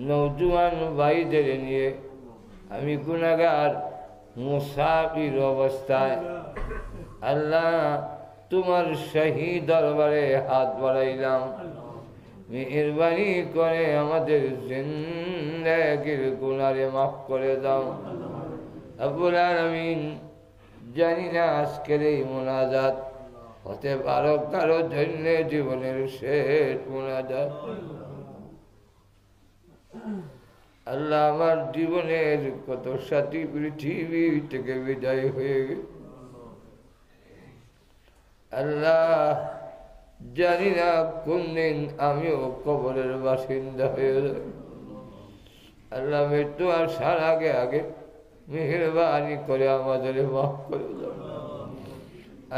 নওজোয়ান ভাইদের নিয়ে আমি গুনাহগার মুসাফির অবস্থায় আল্লাহ তোমার শাহী দরবারে হাত বাড়াইলাম মেহেরবানি করে আমাদের জিন্দেগির গুনারে মাফ করে দাও রব্বুল আলামিন। জানি না আজকের এই মোনাজাত হতে পারো কারো জন্য জীবনের শেষ মোনাজাত। আল্লাহ আমার জীবনের কত সাথী পৃথিবী থেকে বিদায় হয়ে গেছে আল্লাহ জানি না কোন দিন আমিও কবরের বাসিন্দা হয়ে যাব। আল্লাহ মৃত্যু আসার আগে আগে মেহেরবানি করে আমাদের মাফ করে দাও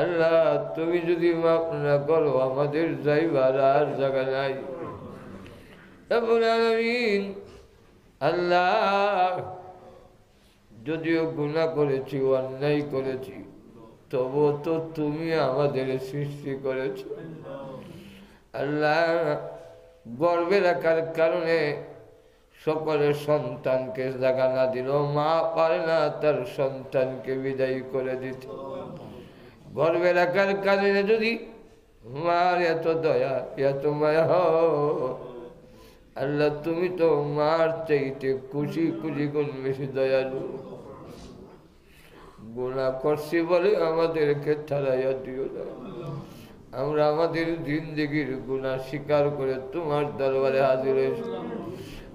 আল্লাহ। তুমি যদি মাফ না করো আমাদের যাইবার আর জায়গা নাই রব্বুল আলামিন। আল্লাহ যদিও গুনাহ করেছি অন্যায় করেছি তবু তো তুমি আমাদের সৃষ্টি করেছ আল্লাহ। গর্বে রাখার কারণে সকলের সন্তানকে জাগা না দিল, মা পারে না তার সন্তানকে বিদায় করে দিতে। গর্বে রাখার কারণে যদি মার এত দয়া এত মায়া আল্লাহ তুমি তো মার চাইতে খুশি খুশি গুণ বেশি দয়ালু। গুনাহ করছি বলে আমাদেরকে ছাড়াইয়া দিও না। আমরা আমাদের জিন্দেগির গুনাহ স্বীকার করে তোমার দরবারে হাজির হয়েছি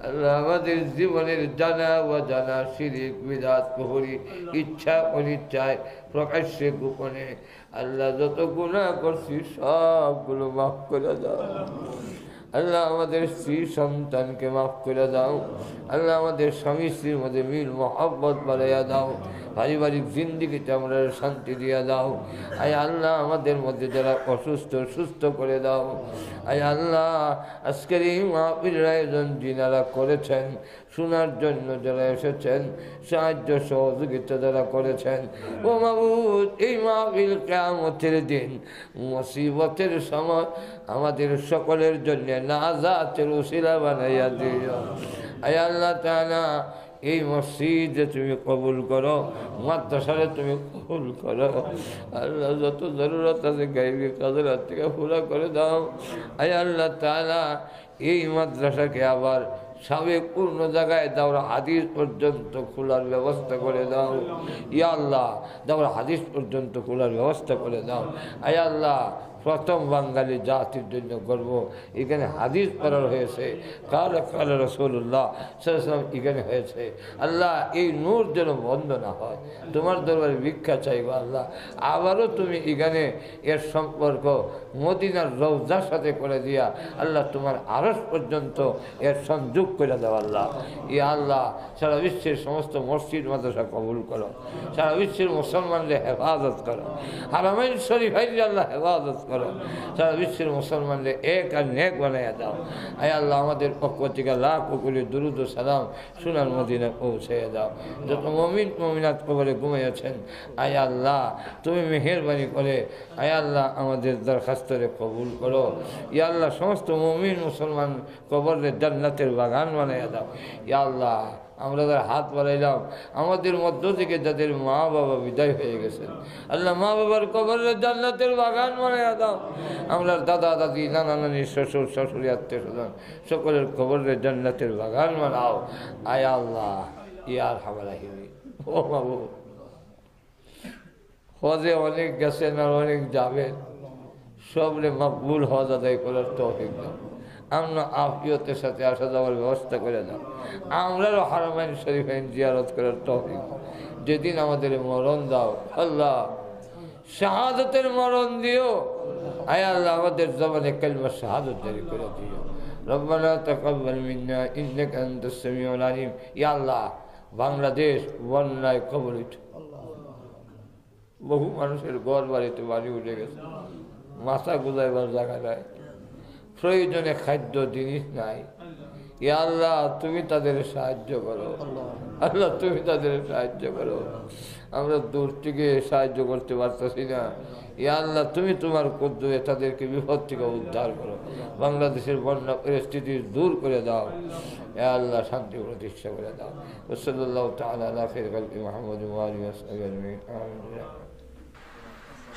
আল্লাহ। আমাদের জীবনের জানা অজানা শিরিক বিদআত কুফরি ইচ্ছা অনিচ্ছায় প্রকাশ্যে গোপনে আল্লাহ যত গুনাহ করছি সবগুলো মাফ করে দাও আল্লাহ। আমাদের স্ত্রী সন্তানকে মাফ করে দাও আল্লাহ। আমাদের স্বামী স্ত্রীর মধ্যে মিল মহব্বত বাড়াইয়া দাও। পারিবারিক জিন্দিগিতে আমরা শান্তি দিয়া দাও। আয় আল্লাহ আমাদের মধ্যে যারা অসুস্থ সুস্থ করে দাও। আয় আল্লাহ আজকের এই মাহফিলের আয়োজন যিনারা করেছেন, শোনার জন্য যারা এসেছেন, সাহায্য সহযোগিতা যারা করেছেন, ও মাবুদ এই মাহফিল কিয়ামতের দিন মুসিবতের সময় আমাদের সকলের জন্য নাজাতের উসিলা বানাইয়া দিও। আয় আল্লাহ তাআলা এই মসজিদে তুমি কবুল করো, মাদ্রাসারে তুমি কবুল করো আল্লাহ। যত জরুরত আছে গাইবী কাজের হাত থেকে পুরা করে দাও। আয় আল্লাহ তাআলা এই মাদ্রাসাকে আবার সাবেক পূর্ণ জায়গায় দাওরা হাদিস পর্যন্ত খোলার ব্যবস্থা করে দাও ইয়া আল্লাহ। দাওরা হাদিস পর্যন্ত খোলার ব্যবস্থা করে দাও। আয় আল্লাহ প্রথম বাঙালি জাতির জন্য গর্ব এখানে হাদিস পড়ার হয়েছে, কালা কালা রাসূলুল্লাহ সাল্লাল্লাহু আলাইহি ওয়াসাল্লাম এখানে হয়েছে আল্লাহ। এই নূর যেন বন্ধ না হয়, তোমার দরবারে ভিক্ষা চাইব আল্লাহ। আবারও তুমি এখানে এর সম্পর্ক মদিনার রওজার সাথে করে দিয়া আল্লাহ তোমার আরশ পর্যন্ত এর সংযোগ করে দাও আল্লাহ। ইয়া আল্লাহ সারা বিশ্বের সমস্ত মসজিদ মাদ্রাসা কবুল করো, সারা বিশ্বের মুসলমানদের হেফাজত করো, হারামাইন শরীফাইন আল্লাহ হেফাজত করো, সারা বিশ্বের মুসলমানদের এক আর নেক বানাইয়া দাও। আয় আল্লাহ আমাদের পক্ষ থেকে লাখ কোটি দুরুদ ও সালাম সোনার মদিনায় পৌঁছাইয়া দাও। যত মুমিন মুমিনাত কবরে ঘুমাইয়াছেন আয় আল্লাহ তুমি মেহেরবানি করে আয় আল্লাহ আমাদের দরখাস্তরে কবুল করো। ইয়া আল্লাহ সমস্ত মুমিন মুসলমান কবরের জান্নাতের বাগান বানাইয়া দাও। ইয়া আল্লাহ আমরা যারা হাত বাড়াইলাম আমাদের মধ্য থেকে যাদের মা বাবা বিদায় হয়ে গেছেন আল্লাহ মা বাবার কবরের জান্নাতের বাগান বানাইয়া দাও। আমরা দাদা দাদি নানা নানি শ্বশুর শাশুড়ি আত্মীয় স্বজন সকলের কবরের জান্নাতের বাগান বানাও। আয় আল্লাহ ইয়ার হামারাহিমি ও বাবু হজে অনেক গেছেন আর অনেক যাবেন, সবরে মকবুল হজ আদায় করার তৌফিক দাও। আমরা আফিয়তের সাথে আসা যাওয়ার ব্যবস্থা করে দাও। আমরাও হারামাইন শরীফাইন জিয়ারত করার তৌফিক। যেদিন আমাদের মরণ দাও আল্লাহ শাহাদতের মরণ দিও। আয় আল্লাহ আমাদের জবানে কালিমা শাহাদত জারি করে দিও। রব্বানা তাকাব্বাল মিন্না ইন্নাকা আনতাস সামিউল আলিম। ইয়া আল্লাহ বাংলাদেশ বন্যায় কবলিত, বহু মানুষের ঘর বাড়িতে বাড়ি উঠে গেছে, মাথা গুজাইবার জায়গা নাই, প্রয়োজনে খাদ্য জিনিস নাই। ইয়া আল্লাহ তুমি তাদের সাহায্য করো, আল্লাহ তুমি তাদের সাহায্য করো। আমরা দূর থেকে সাহায্য করতে পারতেছি না। ইয়া আল্লাহ তুমি তোমার কুদরতে তাদেরকে বিপদ থেকে উদ্ধার করো, বাংলাদেশের বন্যা পরিস্থিতি দূর করে দাও। ইয়া আল্লাহ শান্তি প্রতিষ্ঠা করে দাও। সাল্লাল্লাহু তাআলা আলা খায়রি খালকি মুহাম্মদ ওয়া আলিহি ওয়া সাহবিহি আজমাইন। আমিন।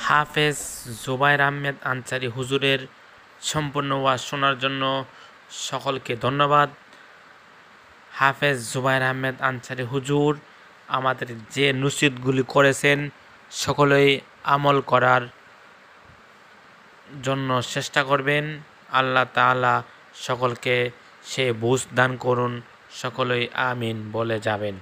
হাফেজ জুবায়ের আহমেদ আনসারী হুজুরের সম্পূর্ণ ওয়াজ শোনার জন্য সকলকে ধন্যবাদ। হাফেজ জুবায়ের আহমেদ আনসারী হুজুর আমাদের যে নসিহতগুলি করেছেন সকলেই আমল করার জন্য চেষ্টা করবেন। আল্লাহ তাআলা সকলকে সে বুঝ দান করুন। সকলেই আমিন বলে যাবেন।